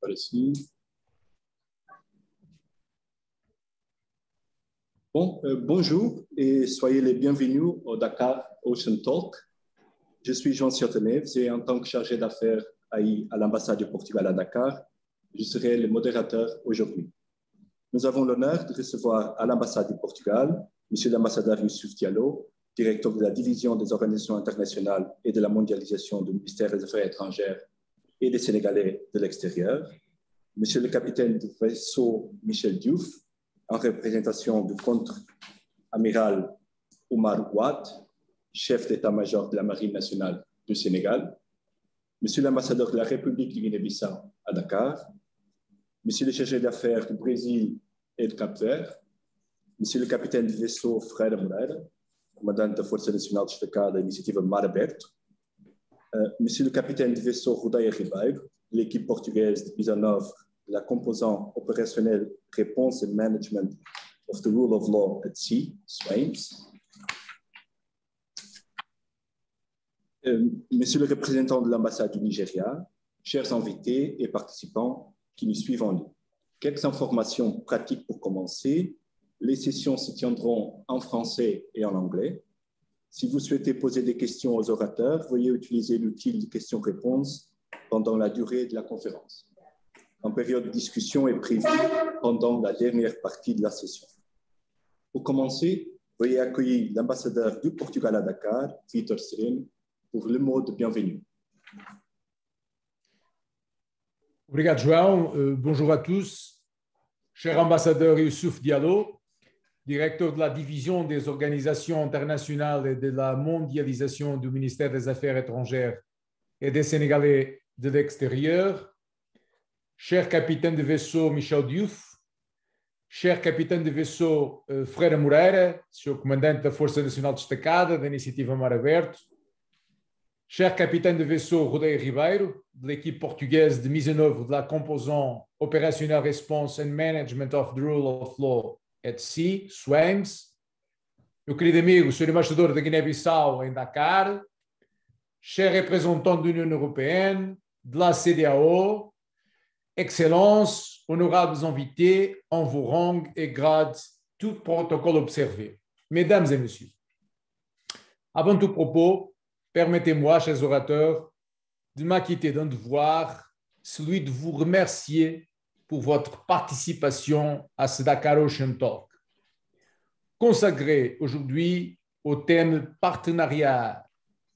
par ici. Bon, bonjour et soyez les bienvenus au Dakar Ocean Talk. Je suis Jean Cioteneves et en tant que chargé d'affaires AI à l'ambassade du Portugal à Dakar, je serai le modérateur aujourd'hui. Nous avons l'honneur de recevoir à l'ambassade du Portugal M. l'ambassadeur Youssouf Diallo, directeur de la division des organisations internationales et de la mondialisation du ministère des Affaires étrangères et des Sénégalais de l'extérieur, M. le capitaine de vaisseau Michel Diouf, en représentation du contre-amiral Oumar Ouad, chef d'état-major de la Marine nationale du Sénégal, M. l'ambassadeur de la République du Guinée-Bissau à Dakar, M. le chargé d'affaires du Brésil et de Cap-Vert, M. le capitaine du vaisseau Freire Moreira, commandante da Força Nacional Destacada Iniciativa Mar Aberto, M. le capitaine du vaisseau Rodeia Ribeiro, l'équipe portugaise de mise en œuvre de la composante opérationnelle Réponse and Management of the Rule of Law at Sea, SWAMS, Monsieur le représentant de l'ambassade du Nigeria, chers invités et participants qui nous suivent en ligne. Quelques informations pratiques pour commencer. Les sessions se tiendront en français et en anglais. Si vous souhaitez poser des questions aux orateurs, veuillez utiliser l'outil de questions-réponses pendant la durée de la conférence. Une période de discussion est prévue pendant la dernière partie de la session. Pour commencer, veuillez accueillir l'ambassadeur du Portugal à Dakar, Vítor Sereno, pour le mot de bienvenue. Obrigado, João. Bonjour à tous. Cher ambassadeur Youssouf Diallo, directeur de la division des organisations internationales et de la mondialisation du ministère des Affaires étrangères et des Sénégalais de l'extérieur, cher capitaine de vaisseau Michel Diouf, cher capitaine de vaisseau Freire Moreira, senhor comandante da Força Nacional Destacada da Iniciativa Mar Aberto, cher capitaine de vaisseau Rodeia Ribeiro, de l'équipe portugaise de mise en œuvre de la composante opérationnelle Response and Management of the Rule of Law at Sea, SWAMS, meu querido amigo, senhor embaixador da Guiné-Bissau em Dakar, cher représentant de l'Union européenne, de la CEDEAO, Excellences, honorables invités, en vos rangs et grades, tout protocole observé. Mesdames et messieurs, avant tout propos, permettez-moi, chers orateurs, de m'acquitter d'un devoir, celui de vous remercier pour votre participation à ce Dakar Ocean Talk, consacré aujourd'hui au thème partenariats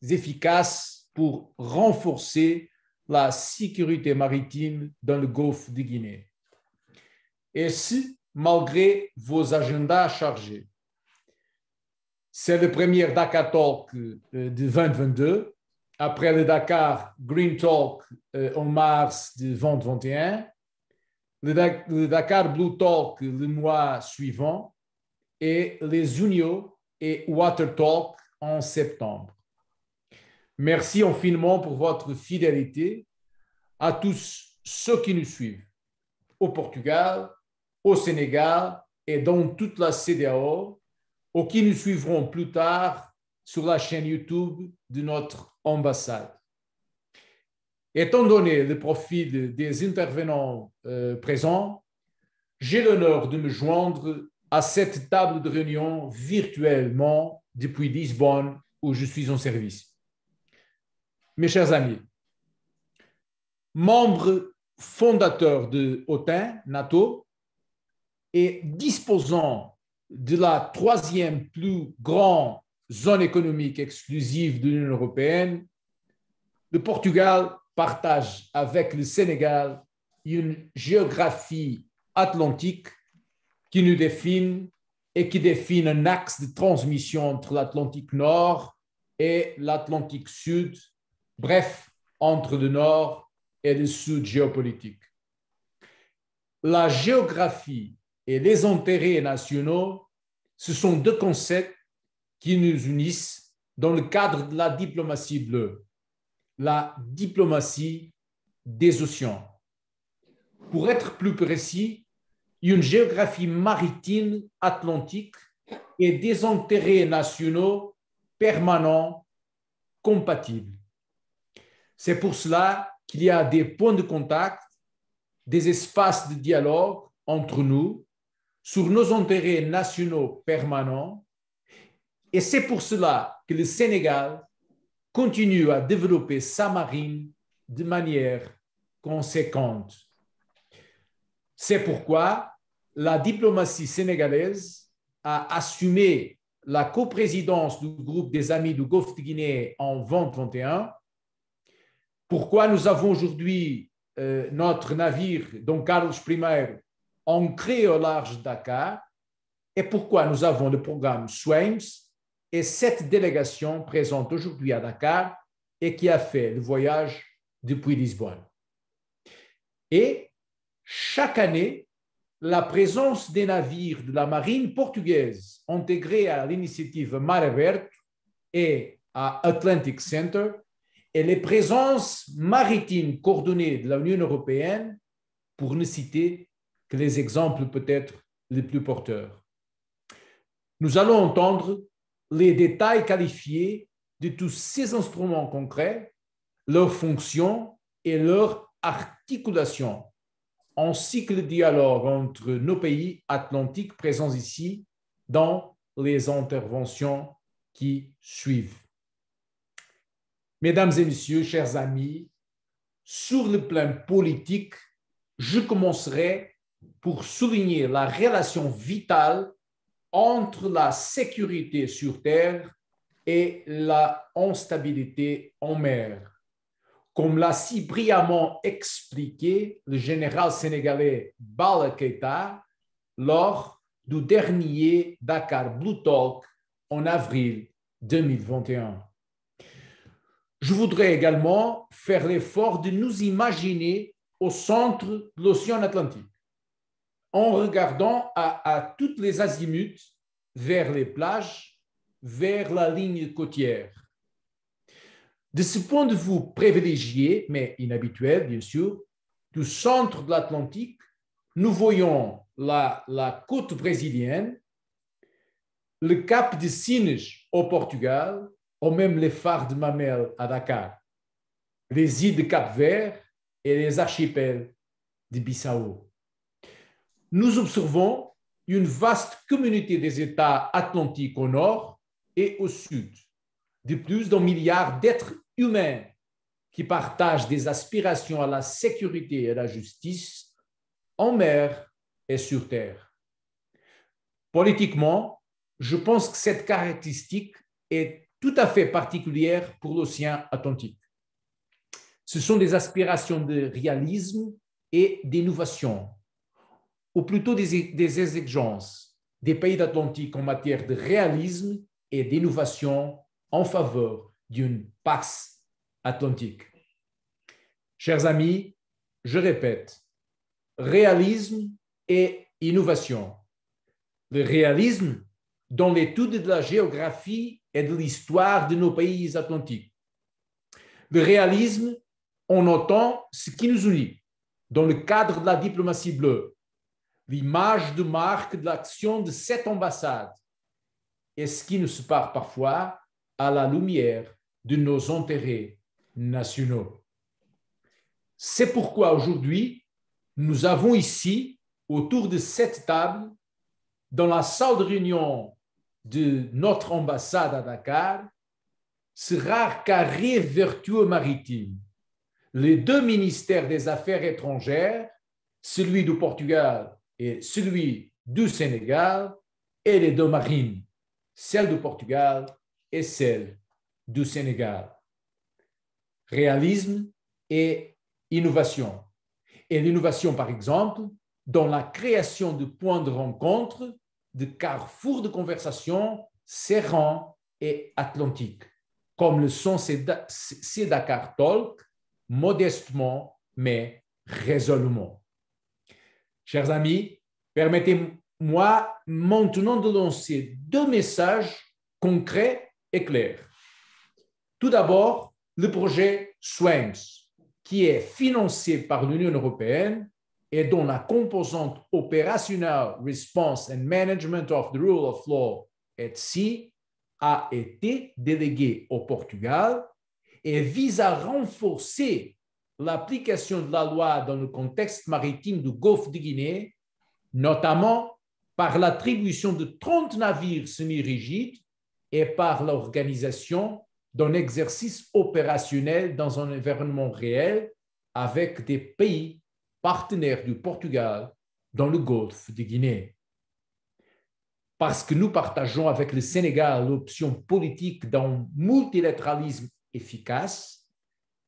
efficaces pour renforcer la sécurité maritime dans le golfe de Guinée. Et ce, malgré vos agendas chargés. C'est le premier Dakar Talk de 2022, après le Dakar Green Talk en mars de 2021, le Dakar Blue Talk le mois suivant et les Unio et Water Talk en septembre. Merci infiniment pour votre fidélité à tous ceux qui nous suivent au Portugal, au Sénégal et dans toute la CEDEAO, ou qui nous suivront plus tard sur la chaîne YouTube de notre ambassade. Étant donné le profil des intervenants présents, j'ai l'honneur de me joindre à cette table de réunion virtuellement depuis Lisbonne, où je suis en service. Mes chers amis, membre fondateur de OTAN, NATO, et disposant de la troisième plus grande zone économique exclusive de l'Union européenne, le Portugal partage avec le Sénégal une géographie atlantique qui nous définit et qui définit un axe de transmission entre l'Atlantique Nord et l'Atlantique Sud, bref, entre le Nord et le Sud géopolitique. La géographie et les intérêts nationaux, ce sont deux concepts qui nous unissent dans le cadre de la diplomatie bleue, la diplomatie des océans. Pour être plus précis, une géographie maritime atlantique et des intérêts nationaux permanents, compatibles. C'est pour cela qu'il y a des points de contact, des espaces de dialogue entre nous sur nos intérêts nationaux permanents. Et c'est pour cela que le Sénégal continue à développer sa marine de manière conséquente. C'est pourquoi la diplomatie sénégalaise a assumé la coprésidence du groupe des Amis du Golfe de Guinée en 2021. Pourquoi nous avons aujourd'hui notre navire, Don Carlos I, ancré au large de Dakar, et pourquoi nous avons le programme SWAMS et cette délégation présente aujourd'hui à Dakar et qui a fait le voyage depuis Lisbonne. Et chaque année, la présence des navires de la marine portugaise intégrés à l'initiative Mare Verte et à Atlantic Center et les présences maritimes coordonnées de l'Union européenne, pour ne citer que les exemples peut-être les plus porteurs. Nous allons entendre les détails qualifiés de tous ces instruments concrets, leurs fonctions et leur articulation, ainsi que le dialogue entre nos pays atlantiques présents ici dans les interventions qui suivent. Mesdames et messieurs, chers amis, sur le plan politique, je commencerai pour souligner la relation vitale entre la sécurité sur terre et la instabilité en mer. Comme l'a si brillamment expliqué le général sénégalais Balla Keïta lors du dernier Dakar Blue Talk en avril 2021. Je voudrais également faire l'effort de nous imaginer au centre de l'océan Atlantique, en regardant à toutes les azimuts vers les plages, vers la ligne côtière. De ce point de vue privilégié, mais inhabituel, bien sûr, du centre de l'Atlantique, nous voyons la côte brésilienne, le cap de Sines au Portugal, ou même les phares de Mamelles à Dakar, les îles de Cap-Vert et les archipels de Bissau. Nous observons une vaste communauté des États atlantiques au nord et au sud, de plus d'un milliard d'êtres humains qui partagent des aspirations à la sécurité et à la justice en mer et sur terre. Politiquement, je pense que cette caractéristique est tout à fait particulière pour l'océan Atlantique. Ce sont des aspirations de réalisme et d'innovation, ou plutôt des exigences des pays d'Atlantique en matière de réalisme et d'innovation en faveur d'une pax atlantique. Chers amis, je répète, réalisme et innovation. Le réalisme dans l'étude de la géographie et de l'histoire de nos pays atlantiques. Le réalisme en notant ce qui nous unit dans le cadre de la diplomatie bleue, l'image de marque de l'action de cette ambassade et ce qui nous sépare parfois à la lumière de nos intérêts nationaux. C'est pourquoi aujourd'hui, nous avons ici, autour de cette table, dans la salle de réunion de notre ambassade à Dakar, ce rare carré vertueux maritime. Les deux ministères des Affaires étrangères, celui du Portugal et celui du Sénégal, et les deux marines, celle du Portugal et celle du Sénégal. Réalisme et innovation. Et l'innovation, par exemple, dans la création de points de rencontre, de carrefours de conversation serrants et atlantiques, comme le sont ces Dakar Talk, modestement mais résolument. Chers amis, permettez-moi maintenant de lancer deux messages concrets et clairs. Tout d'abord, le projet SWAMS, qui est financé par l'Union européenne et dont la composante Operational Response and Management of the Rule of Law at Sea a été déléguée au Portugal et vise à renforcer l'application de la loi dans le contexte maritime du Golfe de Guinée, notamment par l'attribution de 30 navires semi-rigides et par l'organisation d'un exercice opérationnel dans un environnement réel avec des pays partenaires du Portugal dans le Golfe de Guinée. Parce que nous partageons avec le Sénégal l'option politique d'un multilatéralisme efficace,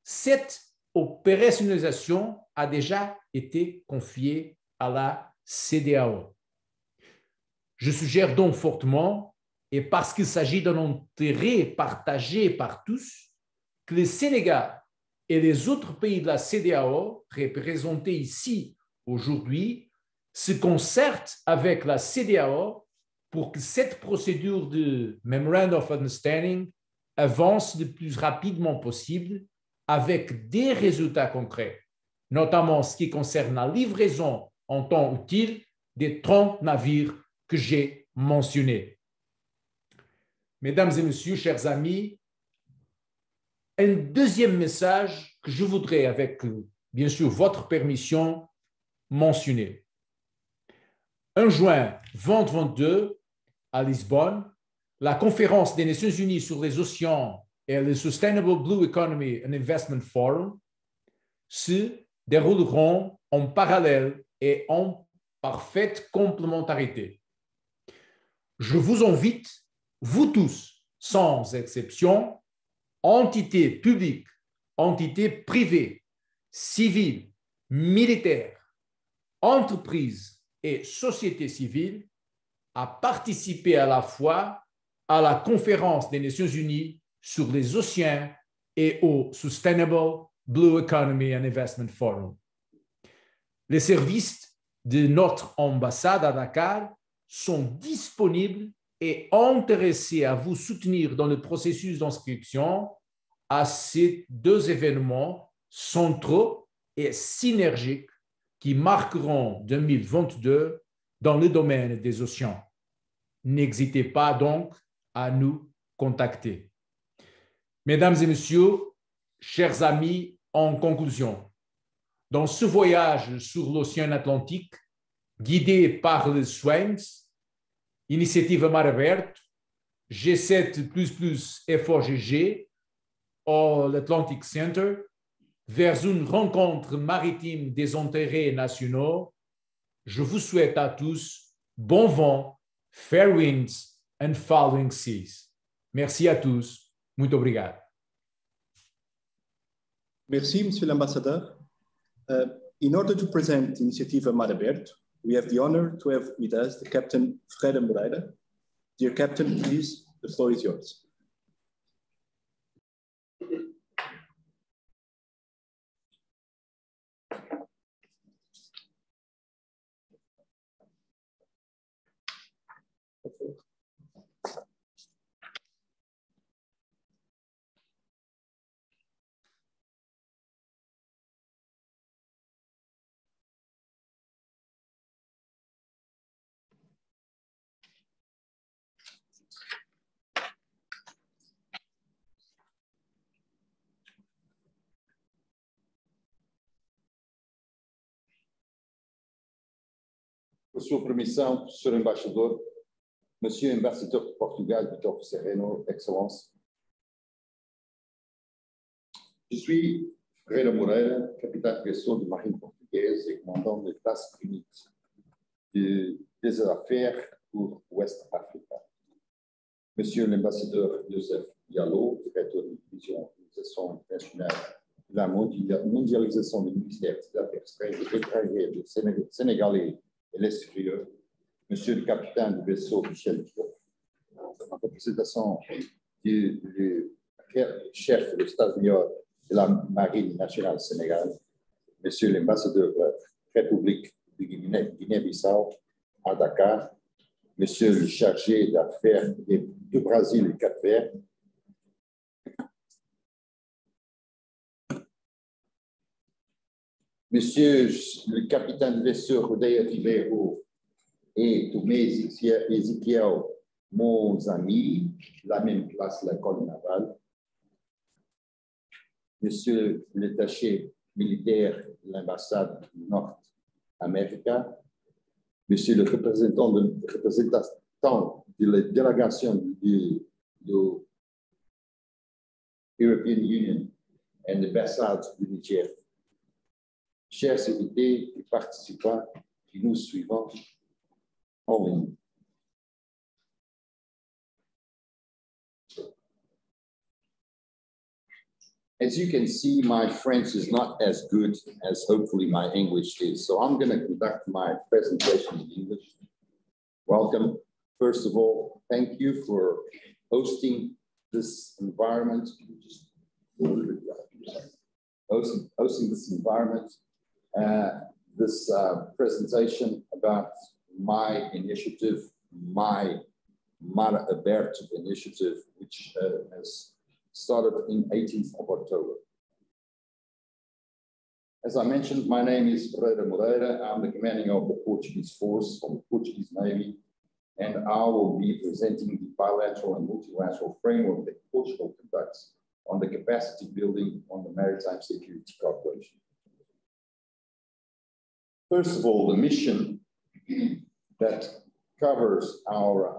cette opérationnalisation a déjà été confiée à la CEDEAO. Je suggère donc fortement, et parce qu'il s'agit d'un intérêt partagé par tous, que le Sénégal et les autres pays de la CEDEAO, représentés ici aujourd'hui, se concertent avec la CEDEAO pour que cette procédure de Memorandum of Understanding avance le plus rapidement possible avec des résultats concrets, notamment en ce qui concerne la livraison en temps utile des 30 navires que j'ai mentionnés. Mesdames et messieurs, chers amis, un deuxième message que je voudrais, avec bien sûr votre permission, mentionner. En juin 2022, à Lisbonne, la conférence des Nations Unies sur les océans et le Sustainable Blue Economy and Investment Forum se dérouleront en parallèle et en parfaite complémentarité. Je vous invite, vous tous, sans exception, entités publiques, entités privées, civiles, militaires, entreprises et sociétés civiles, à participer à la fois à la conférence des Nations Unies sur les océans et au Sustainable Blue Economy and Investment Forum. Les services de notre ambassade à Dakar sont disponibles et intéressés à vous soutenir dans le processus d'inscription à ces deux événements centraux et synergiques qui marqueront 2022 dans le domaine des océans. N'hésitez pas donc à nous contacter. Mesdames et messieurs, chers amis, en conclusion, dans ce voyage sur l'océan Atlantique, guidé par le SWAMS, Initiative Mar Aberto, G7++ FOGG, ou l'Atlantic Center, vers une rencontre maritime des intérêts nationaux, je vous souhaite à tous bon vent, fair winds and following seas. Merci à tous. Muito obrigado. Merci, Monsieur l'Ambassadeur. In order to present Initiative Mar Aberto, we have the honor to have with us the Captain Freire Moreira. Dear Captain, please, the floor is yours. Por sua permissão, Sr. Embaixador, Monsieur Ambassadeur de Portugal, Vitor Sereno, Excellence. Je suis Freire Moreira, capitaine de vaisseau de marine portugaise et commandant de classe unique des affaires pour Ouest Africa. Monsieur l'ambassadeur Joseph Diallo, directeur de division Organisation internationale de la mondialisation du ministère des Affaires étrangères du Sénégalais et l'extérieur, Monsieur le capitaine du vaisseau Michel Diop, en représentation du chef de l'état-major de la Marine nationale sénégalaise, Monsieur l'ambassadeur de la République de Guinée-Bissau à Dakar, Monsieur le chargé d'affaires du Brésil et Cap-Vert, Monsieur le capitaine de vaisseau Rodeia Ribeiro et tous mes Ezequiel, mon ami, la même classe, l'école navale, Monsieur l'attaché militaire de l'ambassade du Nord-Amérique, Monsieur le représentant de la délégation de European Union et l'ambassade du Niger, chers invités et participants qui nous suivons en ligne. As you can see, my French is not as good as hopefully my English is. So I'm going to conduct my presentation in English. Welcome. First of all, thank you for hosting this environment. Hosting this environment, this presentation about my initiative, my Mar Aberto initiative, which has started in 18th of October. As I mentioned, my name is Ferreira Moreira. I'm the commanding of the Portuguese force from the Portuguese Navy, and I will be presenting the bilateral and multilateral framework that Portugal conducts on the capacity building on the maritime security cooperation. First of all, the mission that covers our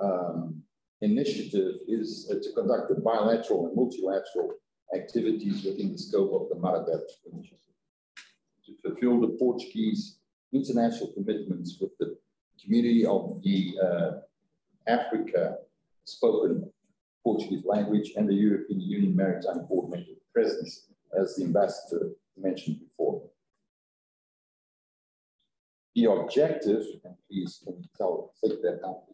initiative is to conduct the bilateral and multilateral activities within the scope of the Mar Aberto initiative, to fulfill the Portuguese international commitments with the community of the Africa spoken Portuguese language and the European Union Maritime Coordinated Presence, as the ambassador mentioned before. The objective, and please can you take that out,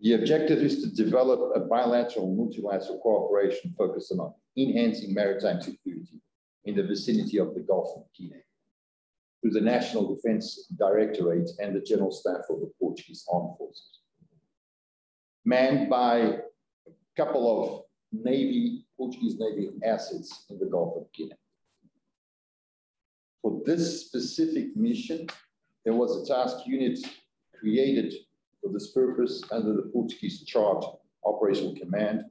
the objective is to develop a bilateral and multilateral cooperation focused on enhancing maritime security in the vicinity of the Gulf of Guinea through the National Defense Directorate and the General Staff of the Portuguese Armed Forces, manned by a couple of Portuguese Navy assets in the Gulf of Guinea. For this specific mission, there was a task unit created for this purpose under the Portuguese Chart Operational Command,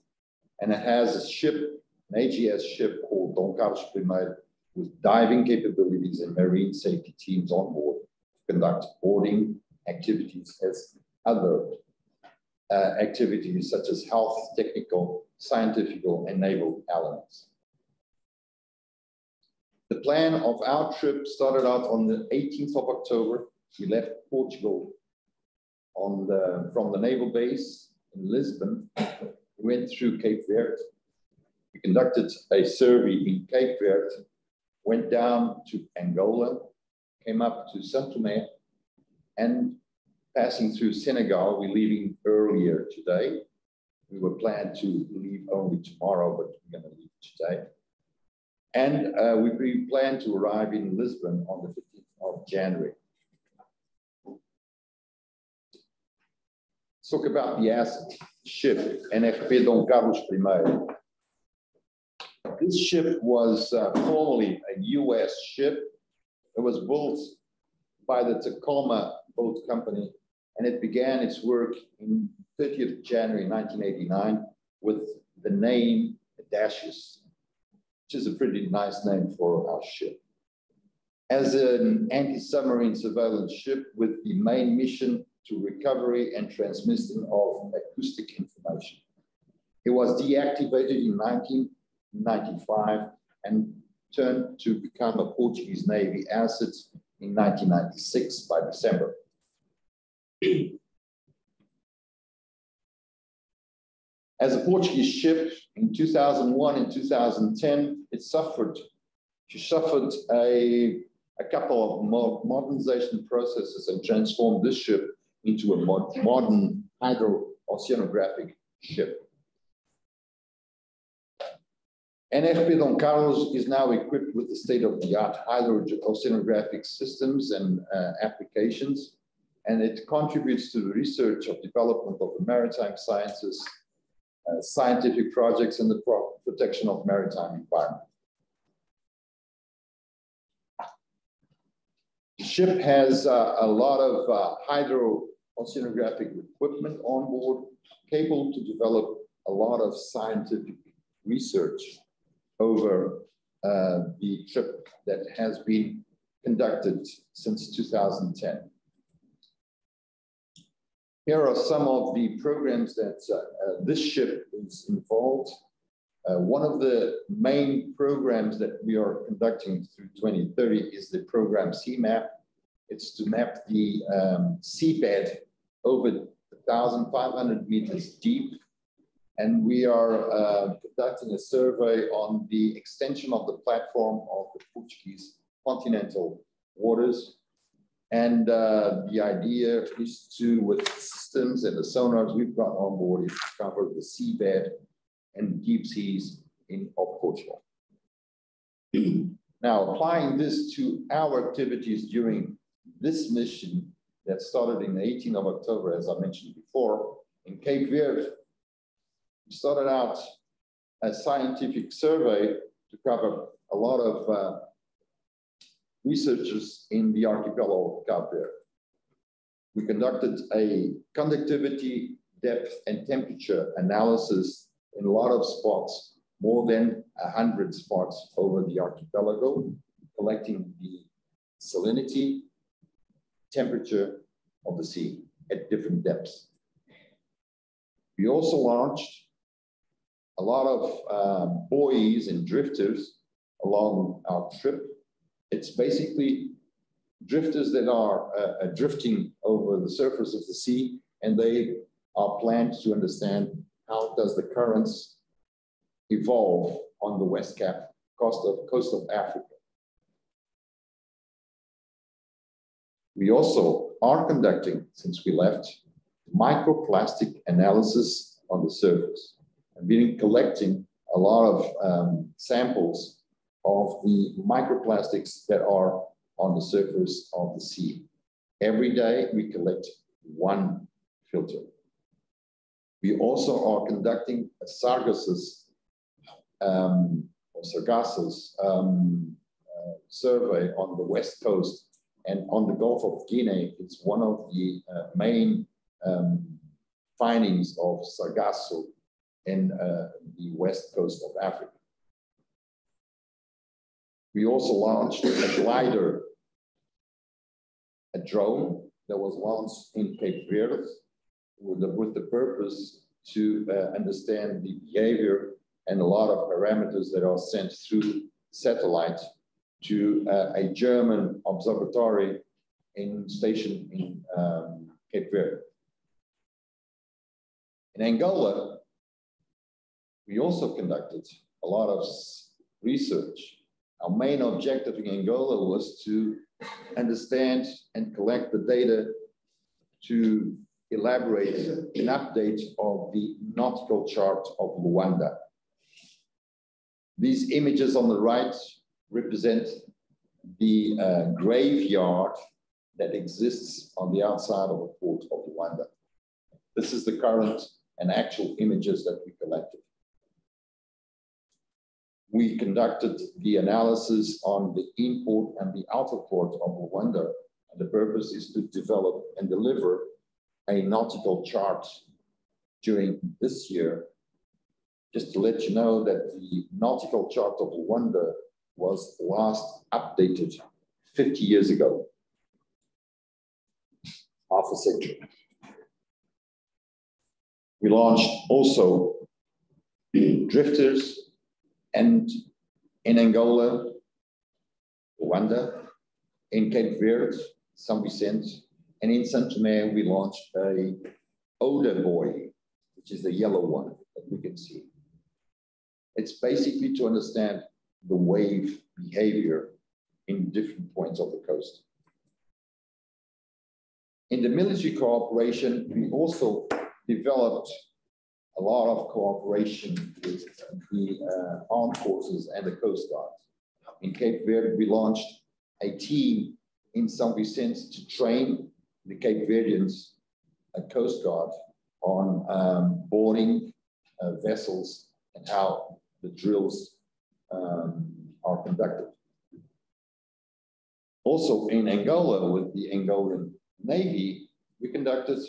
and it has a ship, an AGS ship called Dom Carlos I, with diving capabilities and marine safety teams on board to conduct boarding activities as other activities such as health, technical, scientific, and naval elements. The plan of our trip started out on the 18th of October. We left Portugal from the naval base in Lisbon. We went through Cape Verde. We conducted a survey in Cape Verde, went down to Angola, came up to São Tomé, and passing through Senegal. We're leaving earlier today. We were planned to leave only tomorrow, but we're going to leave today. And we plan to arrive in Lisbon on the 15th of January. Let's talk about the asset ship, NFP Dom Carlos I. This ship was formerly a US ship. It was built by the Tacoma Boat Company, and it began its work in 30th January 1989 with the name Audacious, which is a pretty nice name for our ship, as an anti-submarine surveillance ship with the main mission to recovery and transmission of acoustic information. It was deactivated in 1995 and turned to become a Portuguese Navy asset in 1996 by December. As a Portuguese ship in 2001 and 2010, she suffered a couple of modernization processes and transformed this ship into a modern hydro-oceanographic ship. NFP Dom Carlos is now equipped with the state-of-the-art hydro-oceanographic systems and applications, and it contributes to the research of development of the maritime sciences, scientific projects, and the protection of maritime environment. The ship has a lot of hydro-oceanographic equipment on board, capable to develop a lot of scientific research over the trip that has been conducted since 2010. Here are some of the programs that this ship is involved. One of the main programs that we are conducting through 2030 is the program CMAP. It's to map the seabed over 1,500 meters deep. And we are conducting a survey on the extension of the platform of the Portuguese continental waters. And the idea is to, with the systems and the sonars we've got on board, is to cover the seabed and deep seas of Portugal. Now, applying this to our activities during this mission that started in the 18th of October, as I mentioned before, in Cape Verde, we started out a scientific survey to cover a lot of researchers in the archipelago of Cape Verde. We conducted a conductivity, depth, and temperature analysis in a lot of spots, more than 100 spots over the archipelago, collecting the salinity, temperature of the sea at different depths. We also launched a lot of buoys and drifters along our trip. It's basically drifters that are drifting over the surface of the sea, and they are planned to understand how does the currents evolve on the West Cap coast of Africa. We also are conducting, since we left, microplastic analysis on the surface. I've been collecting a lot of samples of the microplastics that are on the surface of the sea. Every day we collect one filter. We also are conducting a Sargassus survey on the west coast, and on the Gulf of Guinea. It's one of the main findings of Sargasso in the west coast of Africa. We also launched a glider, a drone that was launched in Cape Verde with the purpose to understand the behavior and a lot of parameters that are sent through satellite to a German observatory stationed in Cape Verde. In Angola, we also conducted a lot of research. Our main objective in Angola was to understand and collect the data to elaborate an update of the nautical chart of Luanda. These images on the right represent the graveyard that exists on the outside of the port of Luanda. This is the current and actual images that we collected. We conducted the analysis on the import and the outer port of Luanda, and the purpose is to develop and deliver a nautical chart during this year. Just to let you know that the nautical chart of Luanda was last updated 50 years ago, half a century. We launched also drifters, and in Angola, Luanda, in Cape Verde, São Vicente, and in São Tomé, we launched a Oda buoy, which is the yellow one that we can see. It's basically to understand the wave behavior in different points of the coast. In the military cooperation, we also developed a lot of cooperation with the armed forces and the Coast Guard. In Cape Verde, we launched a team in São Vicente to train the Cape Verdeans, a Coast Guard, on boarding vessels and how the drills are conducted. Also in Angola with the Angolan Navy, we conducted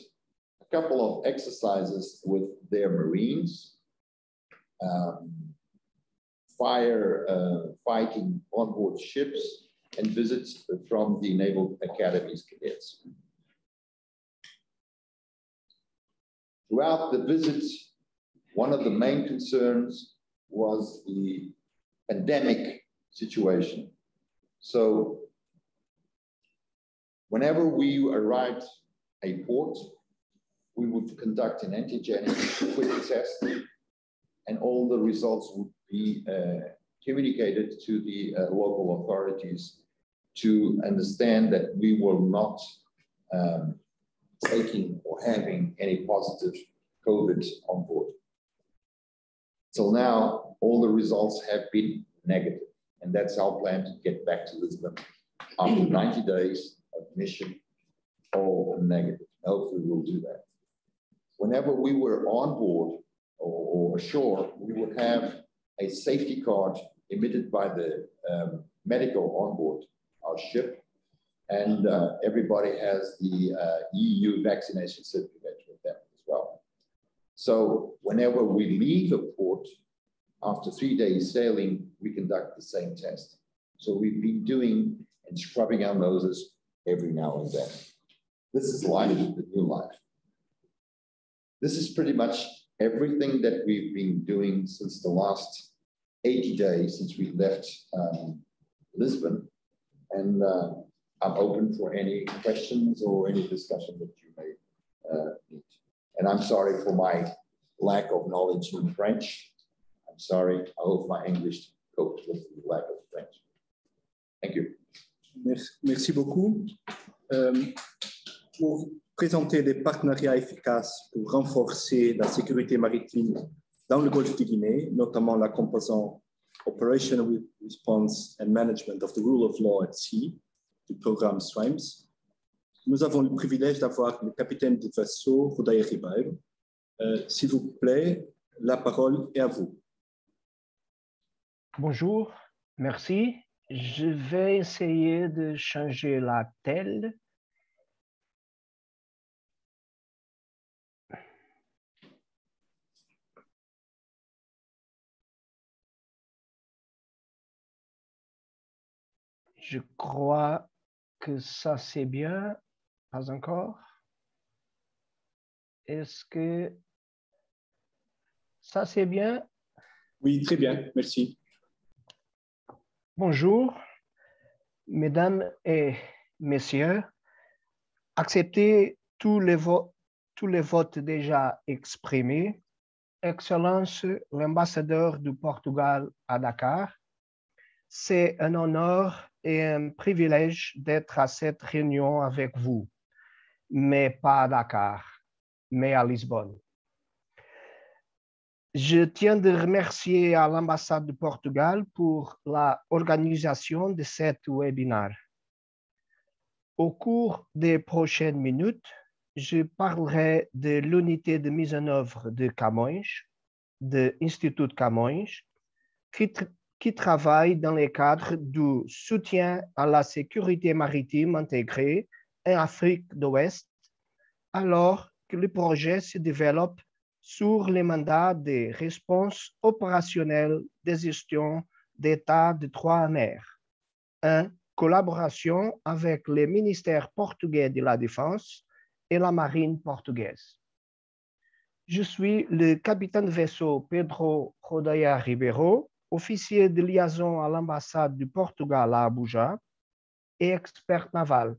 a couple of exercises with their Marines, fighting onboard ships, and visits from the Naval Academy's cadets. Throughout the visits, one of the main concerns was the pandemic situation. So whenever we arrived at a port, we would conduct an antigenic quick test, and all the results would be communicated to the local authorities to understand that we were not taking or having any positive COVID on board. Till now, all the results have been negative, and that's our plan to get back to Lisbon after 90 days of mission, all negative. Hopefully we'll do that. Whenever we were on board or ashore, we would have a safety card emitted by the medical on board our ship, and everybody has the EU vaccination certificate with them as well. So whenever we leave a port, after 3 days sailing, we conduct the same test. So we've been doing and scrubbing our noses every now and then. This is life, the new life. This is pretty much everything that we've been doing since the last 80 days since we left Lisbon. And I'm open for any questions or any discussion that you may need. And I'm sorry for my lack of knowledge in French. I'm sorry. I hope my English copes with the lack of French. Thank you. Merci beaucoup. Pour présenter des partenariats efficaces pour renforcer la sécurité maritime dans le golfe de Guinée, notamment la composante Operational Response and Management of the Rule of Law at Sea du programme SWAMS, nous avons le privilège d'avoir le capitaine du vaisseau, Rodaï Ribeiro. S'il vous plaît, la parole est à vous. Bonjour, merci. Je vais essayer de changer la telle. Je crois que ça c'est bien, pas encore. Est-ce que ça c'est bien? Oui, très bien, merci. Bonjour, mesdames et messieurs. Acceptez tous les votes déjà exprimés. Excellence, l'ambassadeur du Portugal à Dakar, c'est un honneur et un privilège d'être à cette réunion avec vous, mais pas à Dakar, mais à Lisbonne. Je tiens de remercier à l'ambassade du Portugal pour l'organisation de cet webinaire. Au cours des prochaines minutes, je parlerai de l'unité de mise en œuvre de Camões, de l'Institut Camões, qui travaille dans le cadre du soutien à la sécurité maritime intégrée en Afrique de l'Ouest, alors que le projet se développe sur le mandat de réponse opérationnelle de gestion d'état de Trois-Mers, en collaboration avec le ministère portugais de la Défense et la marine portugaise. Je suis le capitaine de vaisseau Pedro Rodaia Ribeiro, officier de liaison à l'ambassade du Portugal à Abuja et expert naval,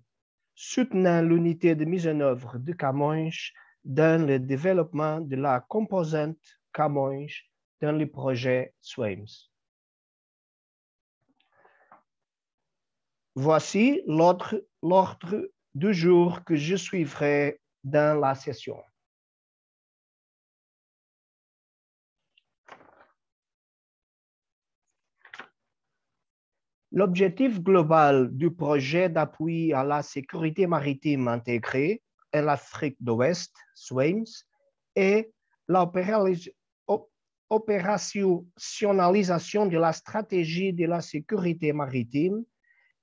soutenant l'unité de mise en œuvre de Camões dans le développement de la composante Camões dans le projet SWAMS. Voici l'ordre du jour que je suivrai dans la session. L'objectif global du projet d'appui à la sécurité maritime intégrée en Afrique de l'Ouest, SWAMS, est l'opérationnalisation de la stratégie de la sécurité maritime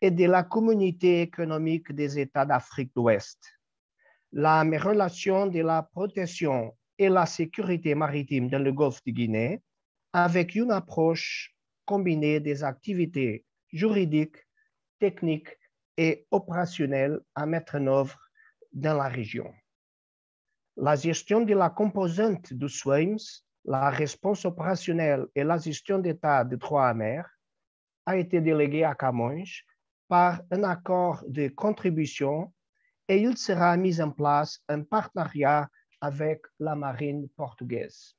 et de la Communauté économique des États d'Afrique de l'Ouest. La relation de la protection et la sécurité maritime dans le Golfe de Guinée avec une approche combinée des activités juridiques, techniques et opérationnelles à mettre en œuvre dans la région. La gestion de la composante du SWAMS, la réponse opérationnelle et la gestion d'état de droit mer a été déléguée à Camões par un accord de contribution et il sera mis en place un partenariat avec la marine portugaise.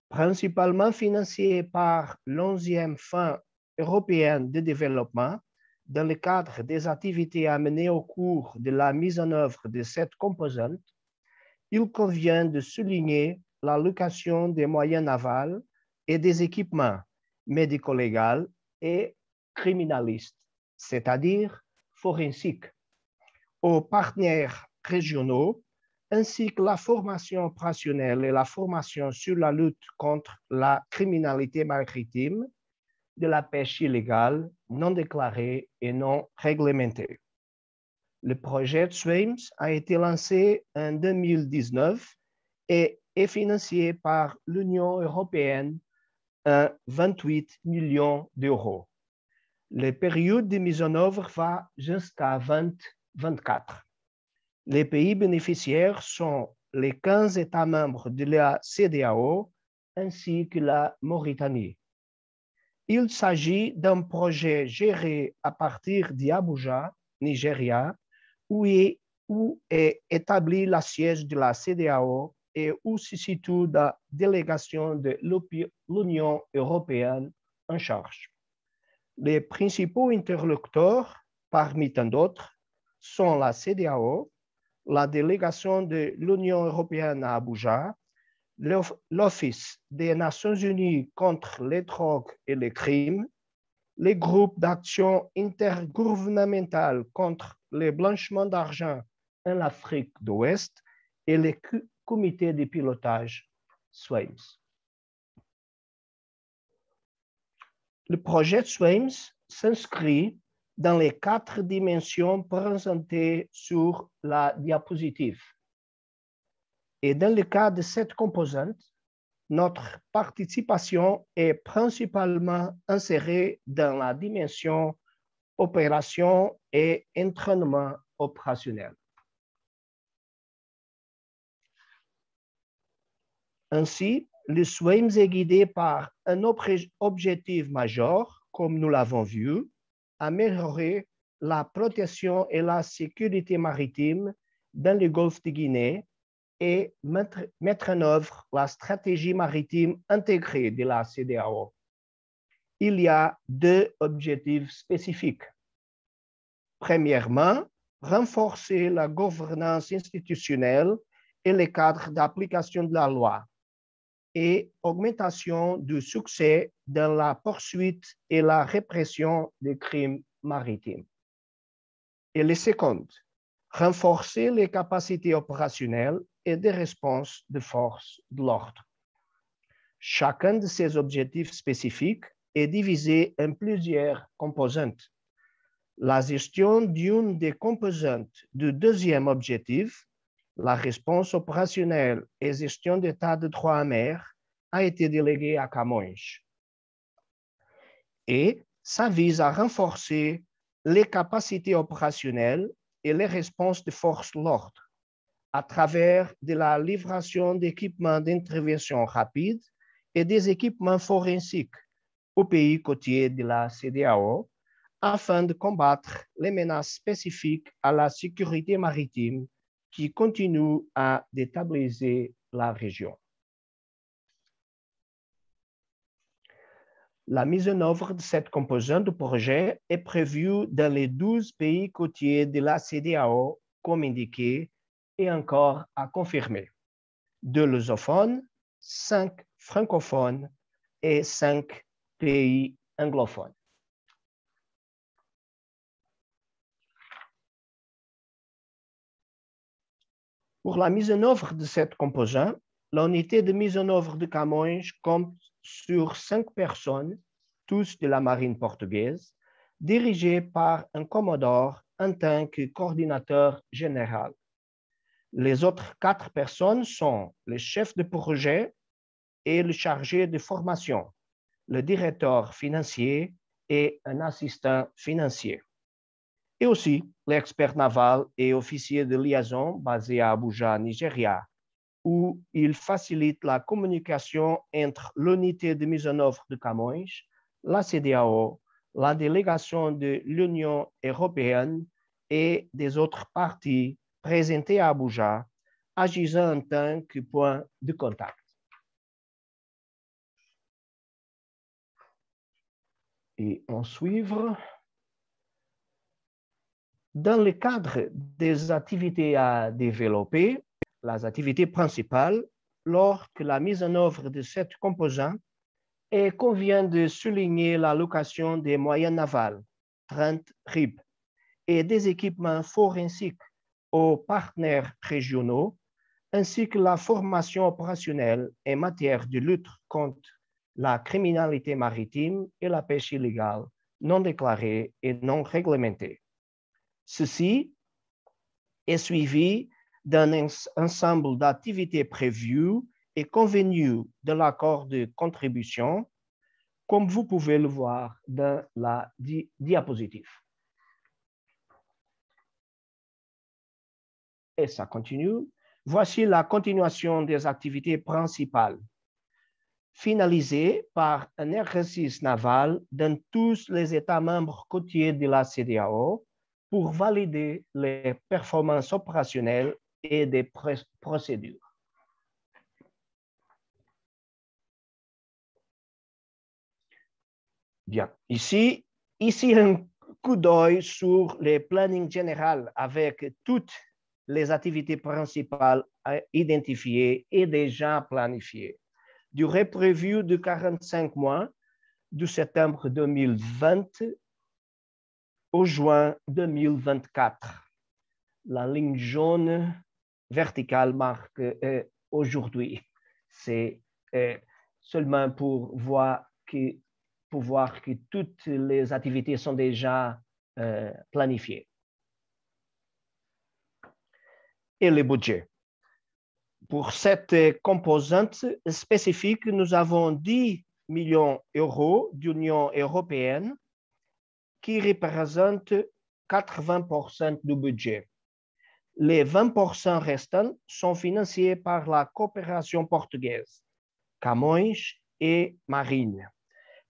Principalement financé par l'11e Fonds européen de développement, dans le cadre des activités à mener au cours de la mise en œuvre de cette composante, il convient de souligner l'allocation des moyens navals et des équipements médico-légaux et criminalistes, c'est-à-dire forensiques, aux partenaires régionaux, ainsi que la formation opérationnelle et la formation sur la lutte contre la criminalité maritime, de la pêche illégale, non déclarée et non réglementée. Le projet SWAMS a été lancé en 2019 et est financé par l'Union européenne à 28 millions d'euros. La période de mise en œuvre va jusqu'à 2024. Les pays bénéficiaires sont les 15 États membres de la CEDEAO ainsi que la Mauritanie. Il s'agit d'un projet géré à partir d'Abuja, Nigeria, où est établi le siège de la CEDEAO et où se situe la délégation de l'Union européenne en charge. Les principaux interlocuteurs, parmi tant d'autres, sont la CEDEAO, la délégation de l'Union européenne à Abuja, l'Office des Nations unies contre les drogues et les crimes, les groupes d'action intergouvernementale contre le blanchiment d'argent en Afrique de l'Ouest et les comités de pilotage SWAMS. Le projet SWAMS s'inscrit dans les 4 dimensions présentées sur la diapositive. Et dans le cas de cette composante, notre participation est principalement insérée dans la dimension opération et entraînement opérationnel. Ainsi, le SWAMS est guidé par un objectif majeur, comme nous l'avons vu, améliorer la protection et la sécurité maritime dans le Golfe de Guinée et mettre en œuvre la stratégie maritime intégrée de la CEDEAO. Il y a 2 objectifs spécifiques. Premièrement, renforcer la gouvernance institutionnelle et les cadres d'application de la loi et augmentation du succès dans la poursuite et la répression des crimes maritimes. Et le second, renforcer les capacités opérationnelles et de réponse de forces de l'ordre. Chacun de ces objectifs spécifiques est divisé en plusieurs composantes. La gestion d'une des composantes du deuxième objectif, la réponse opérationnelle et gestion d'état de droit mer, a été déléguée à Camões. Et ça vise à renforcer les capacités opérationnelles et les réponses de forces de l'ordre à travers de la livraison d'équipements d'intervention rapide et des équipements forensiques aux pays côtiers de la CEDEAO afin de combattre les menaces spécifiques à la sécurité maritime qui continuent à déstabiliser la région. La mise en œuvre de cette composante du projet est prévue dans les 12 pays côtiers de la CEDEAO, comme indiqué, et encore à confirmer. 2 lusophones, 5 francophones et 5 pays anglophones. Pour la mise en œuvre de cette composante, l'unité de mise en œuvre de Camões compte sur 5 personnes, tous de la marine portugaise, dirigé par un commodore en tant que coordinateur général. Les autres 4 personnes sont le chef de projet et le chargé de formation, le directeur financier et un assistant financier. Et aussi l'expert naval et officier de liaison basé à Abuja, Nigeria, où il facilite la communication entre l'unité de mise en œuvre de Camões, la CEDEAO, la délégation de l'Union européenne et des autres parties présentées à Abuja, agissant en tant que point de contact. Et en suivre, dans le cadre des activités à développer, les activités principales, lors de la mise en œuvre de cette composante, il convient de souligner l'allocation des moyens navals, 30 RIB, et des équipements forensiques aux partenaires régionaux, ainsi que la formation opérationnelle en matière de lutte contre la criminalité maritime et la pêche illégale non déclarée et non réglementée. Ceci est suivi d'un ensemble d'activités prévues et convenues de l'accord de contribution, comme vous pouvez le voir dans la diapositive. Et ça continue. Voici la continuation des activités principales, finalisées par un exercice naval dans tous les États membres côtiers de la CEDEAO pour valider les performances opérationnelles et des procédures. Bien, ici un coup d'œil sur le planning général avec toutes les activités principales identifiées et déjà planifiées. Durée prévue de 45 mois, de septembre 2020 au juin 2024. La ligne jaune verticale marque aujourd'hui. C'est seulement pour voir que toutes les activités sont déjà planifiées. Et le budget. Pour cette composante spécifique, nous avons 10 millions d'euros d'Union européenne qui représentent 80% du budget. Les 20% restants sont financés par la coopération portugaise, Camões et Marine.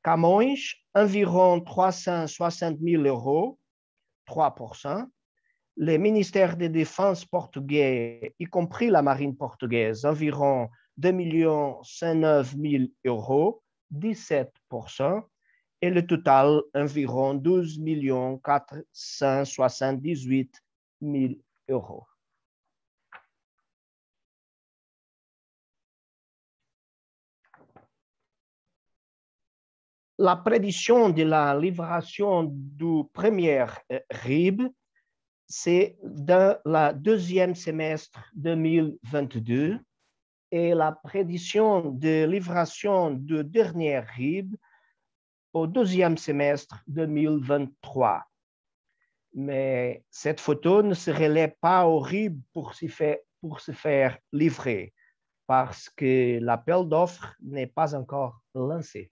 Camões, environ 360 000 euros, 3%. Le ministère de Défense portugais, y compris la marine portugaise, environ 2 109 000 euros, 17%, et le total, environ 12 478 000 euros. La prédiction de la livraison du premier RIB, c'est dans le deuxième semestre 2022 et la prédiction de livraison du dernier RIB au deuxième semestre 2023. Mais cette photo ne se relève pas au RIB pour se faire livrer parce que l'appel d'offres n'est pas encore lancé.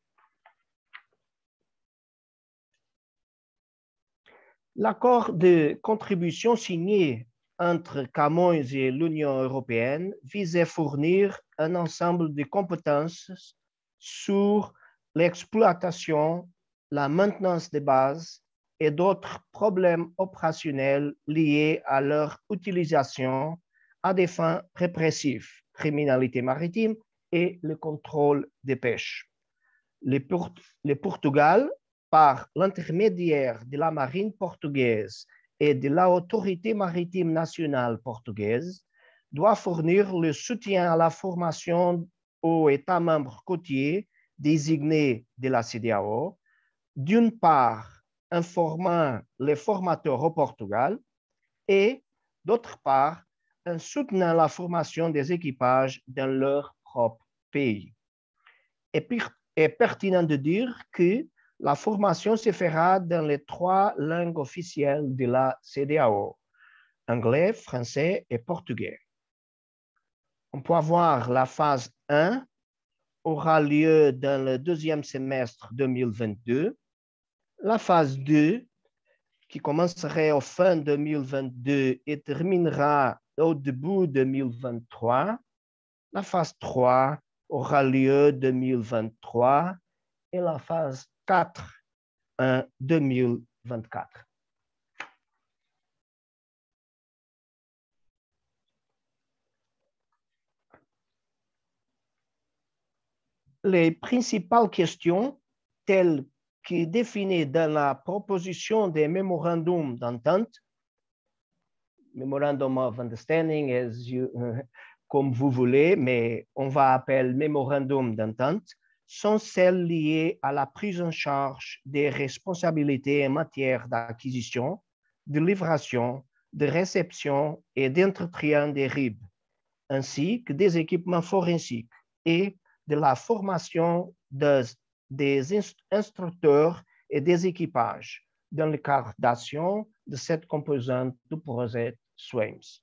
L'accord de contribution signé entre Camões et l'Union européenne visait à fournir un ensemble de compétences sur l'exploitation, la maintenance de base et d'autres problèmes opérationnels liés à leur utilisation à des fins répressives, criminalité maritime et le contrôle des pêches. Le Portugal, par l'intermédiaire de la marine portugaise et de l'autorité maritime nationale portugaise, doit fournir le soutien à la formation aux États membres côtiers désignés de la CEDEAO, d'une part en formant les formateurs au Portugal et d'autre part en soutenant la formation des équipages dans leur propre pays. Il est pertinent de dire que La formation se fera dans les 3 langues officielles de la CEDEAO, anglais, français et portugais. On peut voir la phase 1 aura lieu dans le 2e semestre 2022. La phase 2, qui commencerait au fin 2022 et terminera au début 2023. La phase 3 aura lieu 2023 et la phase 4 en 2024. Les principales questions, telles que définies dans la proposition des mémorandums d'entente, Memorandum of Understanding, comme vous voulez, mais on va appeler mémorandum d'entente, sont celles liées à la prise en charge des responsabilités en matière d'acquisition, de livraison, de réception et d'entretien des RIB, ainsi que des équipements forensiques et de la formation des instructeurs et des équipages dans le cadre d'action de cette composante du projet SWAMS.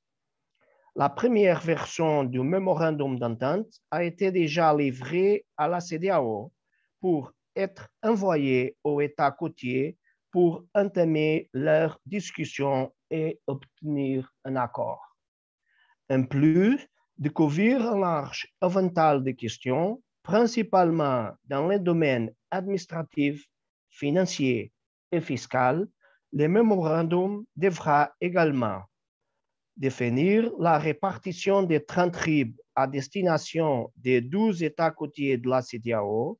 La première version du mémorandum d'entente a été déjà livrée à la CEDEAO pour être envoyée aux États côtiers pour entamer leurs discussions et obtenir un accord. En plus de couvrir un large éventail de questions, principalement dans les domaines administratifs, financiers et fiscal, le mémorandum devra également définir la répartition des 30 RIB à destination des 12 États côtiers de la CEDEAO,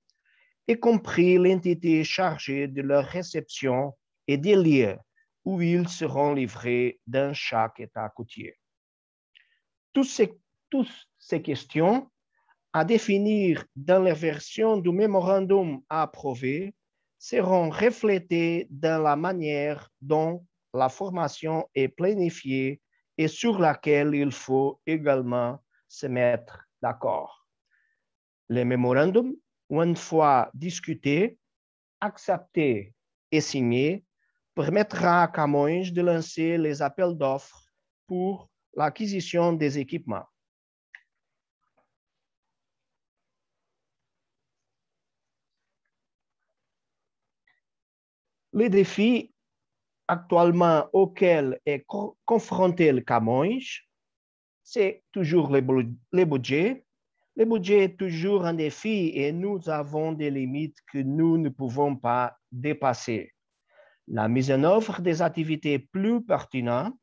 y compris l'entité chargée de leur réception et des lieux où ils seront livrés dans chaque État côtier. Toutes ces questions à définir dans la version du mémorandum à approuver seront reflétées dans la manière dont la formation est planifiée et sur laquelle il faut également se mettre d'accord. Le mémorandum, une fois discuté, accepté et signé, permettra à Camões de lancer les appels d'offres pour l'acquisition des équipements. Les défis actuellement auxquels est confronté le Camões, c'est toujours le budget. Le budget est toujours un défi et nous avons des limites que nous ne pouvons pas dépasser. La mise en œuvre des activités plus pertinentes,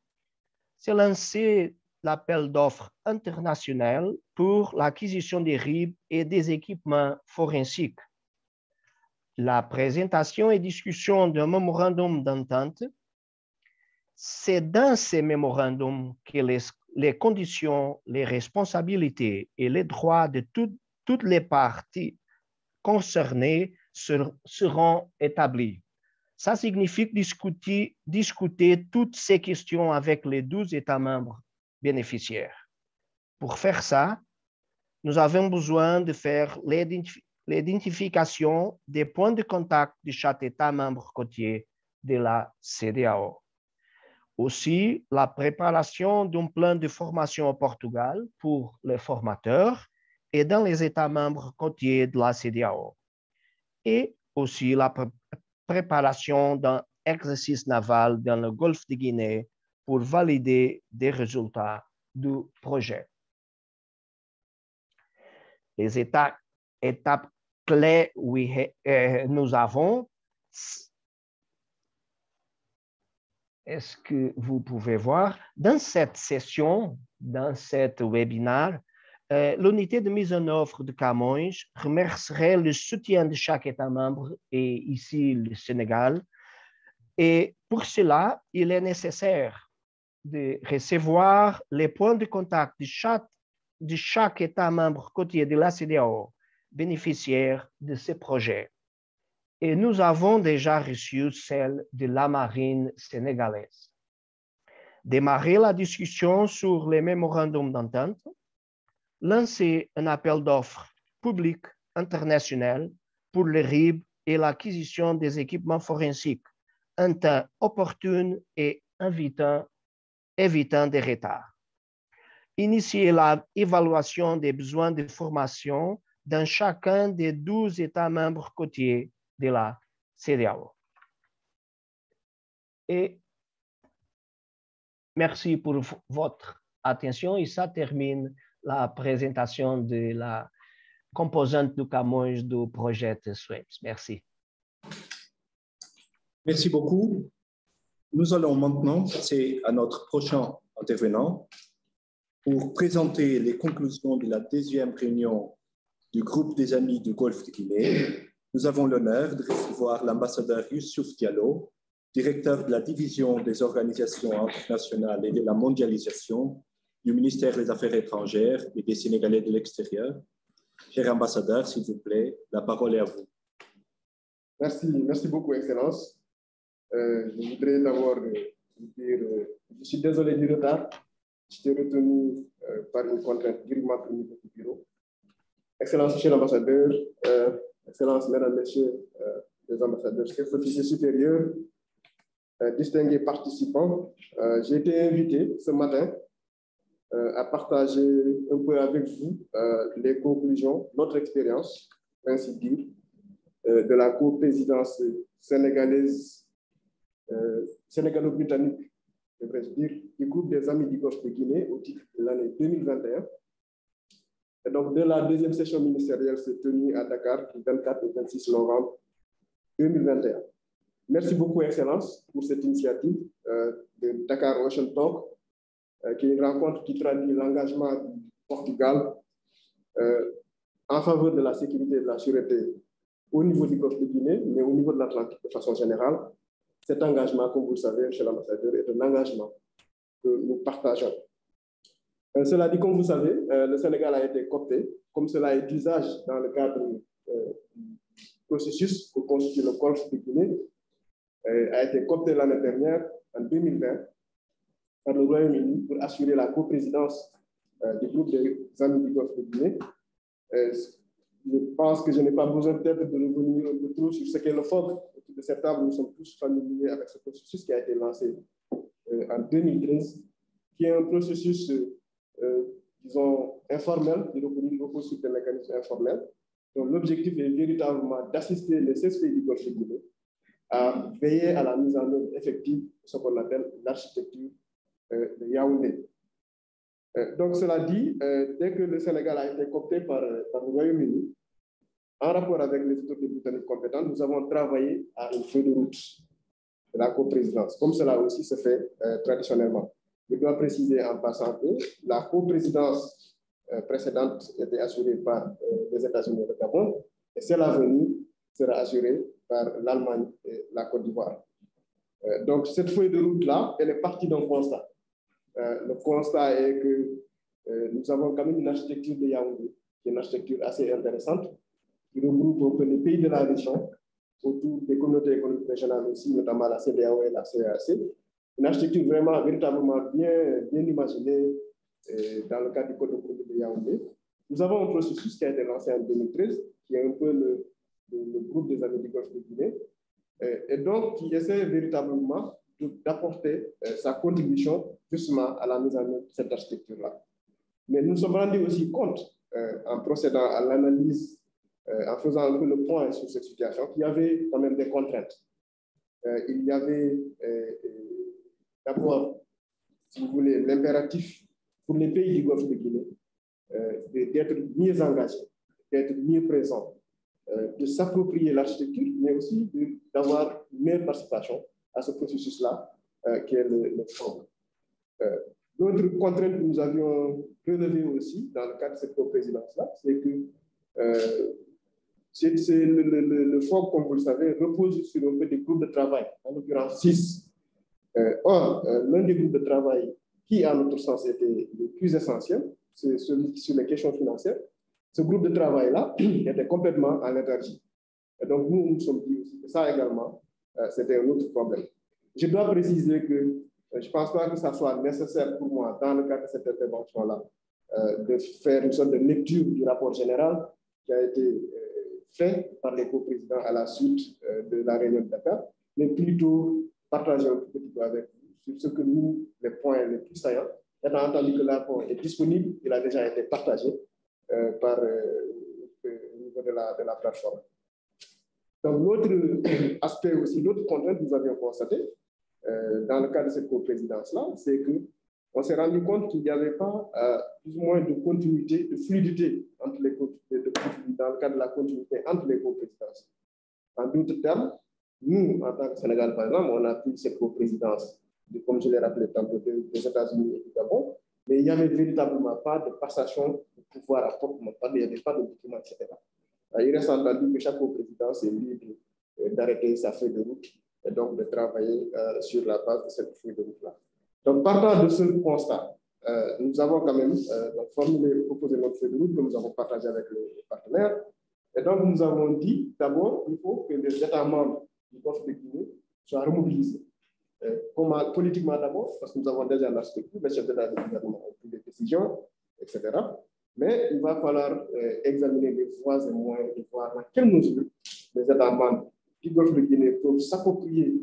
c'est lancer l'appel d'offres international pour l'acquisition des RIB et des équipements forensiques. La présentation et discussion d'un mémorandum d'entente, c'est dans ces mémorandums que les conditions, les responsabilités et les droits de toutes les parties concernées seront établis. Ça signifie discuter toutes ces questions avec les 12 États membres bénéficiaires. Pour faire ça, nous avons besoin de faire l'identification des points de contact de chaque État membre côtier de la CEDEAO. Aussi, la préparation d'un plan de formation au Portugal pour les formateurs et dans les États membres côtiers de la CEDEAO. Et aussi la préparation d'un exercice naval dans le Golfe de Guinée pour valider des résultats du projet. Les étapes clés nous avons. Est-ce que vous pouvez voir, dans cette session, dans cet webinaire, l'unité de mise en œuvre de Camões remercierait le soutien de chaque État membre et ici le Sénégal. Et pour cela, il est nécessaire de recevoir les points de contact de chaque État membre côtier de la CEDEAO bénéficiaire de ce projet. Et nous avons déjà reçu celle de la marine sénégalaise. Démarrer la discussion sur les mémorandums d'entente, lancer un appel d'offres public international pour les RIB et l'acquisition des équipements forensiques, un temps opportun et évitant des retards. Initier l'évaluation des besoins de formation dans chacun des 12 États membres côtiers de la CEDEAO. Et merci pour votre attention et ça termine la présentation de la composante du Camões du projet SWEPS. Merci. Merci beaucoup. Nous allons maintenant passer à notre prochain intervenant pour présenter les conclusions de la 10e réunion du groupe des amis du Golfe de Guinée. Nous avons l'honneur de recevoir l'ambassadeur Youssouf Diallo, directeur de la division des organisations internationales et de la mondialisation du ministère des Affaires étrangères et des Sénégalais de l'extérieur. Cher ambassadeur, s'il vous plaît, la parole est à vous. Merci beaucoup, Excellence. Je voudrais d'abord dire, je suis désolé du retard. J'étais retenu par une contrainte durement permise du bureau. Excellence, Monsieur l'ambassadeur, Excellence, Mesdames, Messieurs les ambassadeurs, chefs officiers supérieurs, distingués participants, j'ai été invité ce matin à partager un peu avec vous les conclusions, notre expérience, ainsi dire, de la coprésidence sénégalaise, sénégalo-britannique, devrais-je dire, du groupe des amis du Golfe de Guinée au titre de l'année 2021. Et donc, de la deuxième session ministérielle s'est tenue à Dakar du 24 au 26 novembre 2021. Merci beaucoup, Excellence, pour cette initiative de Dakar Ocean Talk, qui est une rencontre qui traduit l'engagement du Portugal en faveur de la sécurité et de la sûreté au niveau du Golfe de Guinée, mais au niveau de l'Atlantique de façon générale. Cet engagement, comme vous le savez, chez l'ambassadeur, est un engagement que nous partageons. Cela dit, comme vous savez, le Sénégal a été coopté, comme cela est d'usage dans le cadre du processus pour constituer le Golfe de Guinée, a été coopté l'année dernière, en 2020, par le Royaume-Uni pour assurer la coprésidence du groupe des amis du Golfe de Guinée. Je pense que je n'ai pas besoin peut-être de revenir un peu trop sur ce qu'est le FOG. Autour de cette table, nous sommes tous familiers avec ce processus qui a été lancé en 2013, qui est un processus, disons, informel, qui repose sur des mécanismes informels. Donc, l'objectif est véritablement d'assister les 16 pays du Golfe de Guinée à veiller à la mise en œuvre effective de ce qu'on appelle l'architecture de Yaoundé. Donc, cela dit, dès que le Sénégal a été coopté par le Royaume-Uni, en rapport avec les autorités britanniques compétentes, nous avons travaillé à une feuille de route de la coprésidence, comme cela aussi se fait traditionnellement. Je dois préciser en passant que la coprésidence précédente était assurée par les États-Unis et le Gabon, et celle à venir sera assurée par l'Allemagne et la Côte d'Ivoire. Donc, cette feuille de route-là, elle est partie d'un constat. Le constat est que nous avons quand même une architecture de Yaoundé, qui est une architecture assez intéressante, qui regroupe un peu les pays de la région, autour des communautés économiques régionales aussi, notamment la CEDEAO et la CEAC. Une architecture vraiment, véritablement bien imaginée dans le cadre du Code de conduite de Yaoundé. Nous avons un processus qui a été lancé en 2013, qui est un peu le groupe des amis du Golfe de Guinée, et donc qui essaie véritablement d'apporter sa contribution justement à la mise en œuvre de cette architecture-là. Mais nous nous sommes rendus aussi compte, en procédant à l'analyse, en faisant un peu le point sur cette situation, qu'il y avait quand même des contraintes. Il y avait d'abord, si vous voulez, l'impératif pour les pays du Golfe de Guinée d'être mieux engagés, d'être mieux présents, de s'approprier l'architecture, mais aussi d'avoir une meilleure participation à ce processus-là, qui est le FOG. L'autre contrainte que nous avions relevée aussi dans le cadre de cette coprésidence-là, c'est que le FOG, comme vous le savez, repose sur un peu des groupes de travail, en l'occurrence 6. Or, l'un des groupes de travail qui, à notre sens, était le plus essentiel, c'est celui sur les questions financières. Ce groupe de travail-là était complètement en léthargie. Et donc, nous nous sommes dit aussi que ça également, c'était un autre problème. Je dois préciser que je ne pense pas que ça soit nécessaire pour moi, dans le cadre de cette intervention-là, de faire une sorte de lecture du rapport général qui a été fait par les co-présidents à la suite de la réunion de Dakar, mais plutôt partager un petit peu avec vous sur ce que nous, les points les plus saillants, étant entendu que l'apport est disponible, il a déjà été partagé par au niveau de la plateforme. Donc, l'autre aspect aussi, l'autre contrainte que nous avions constaté dans le cadre de cette coprésidence-là, c'est qu'on s'est rendu compte qu'il n'y avait pas plus ou moins de continuité, de fluidité entre dans le cadre de la continuité entre les coprésidences. En d'autres termes, nous, en tant que Sénégal, par exemple, on a pris cette coprésidence, comme je l'ai rappelé tantôt, des États-Unis et du Gabon, mais il n'y avait véritablement pas de passation de pouvoir à proprement parler, il n'y avait pas de documents, etc. Il reste entendu que chaque coprésidence est libre d'arrêter sa feuille de route et donc de travailler sur la base de cette feuille de route-là. Donc, partant de ce constat, nous avons quand même proposé notre feuille de route que nous avons partagée avec les partenaires. Et donc, nous avons dit, d'abord, il faut que les États membres du Golfe de Guinée soient remobilisés. Politiquement d'abord, parce que nous avons déjà l'architecture, les chefs de la gouvernement ont pris des décisions, etc. Mais il va falloir examiner les voies et moyens et voir dans quelle mesure les États membres du Golfe de Guinée peuvent s'approprier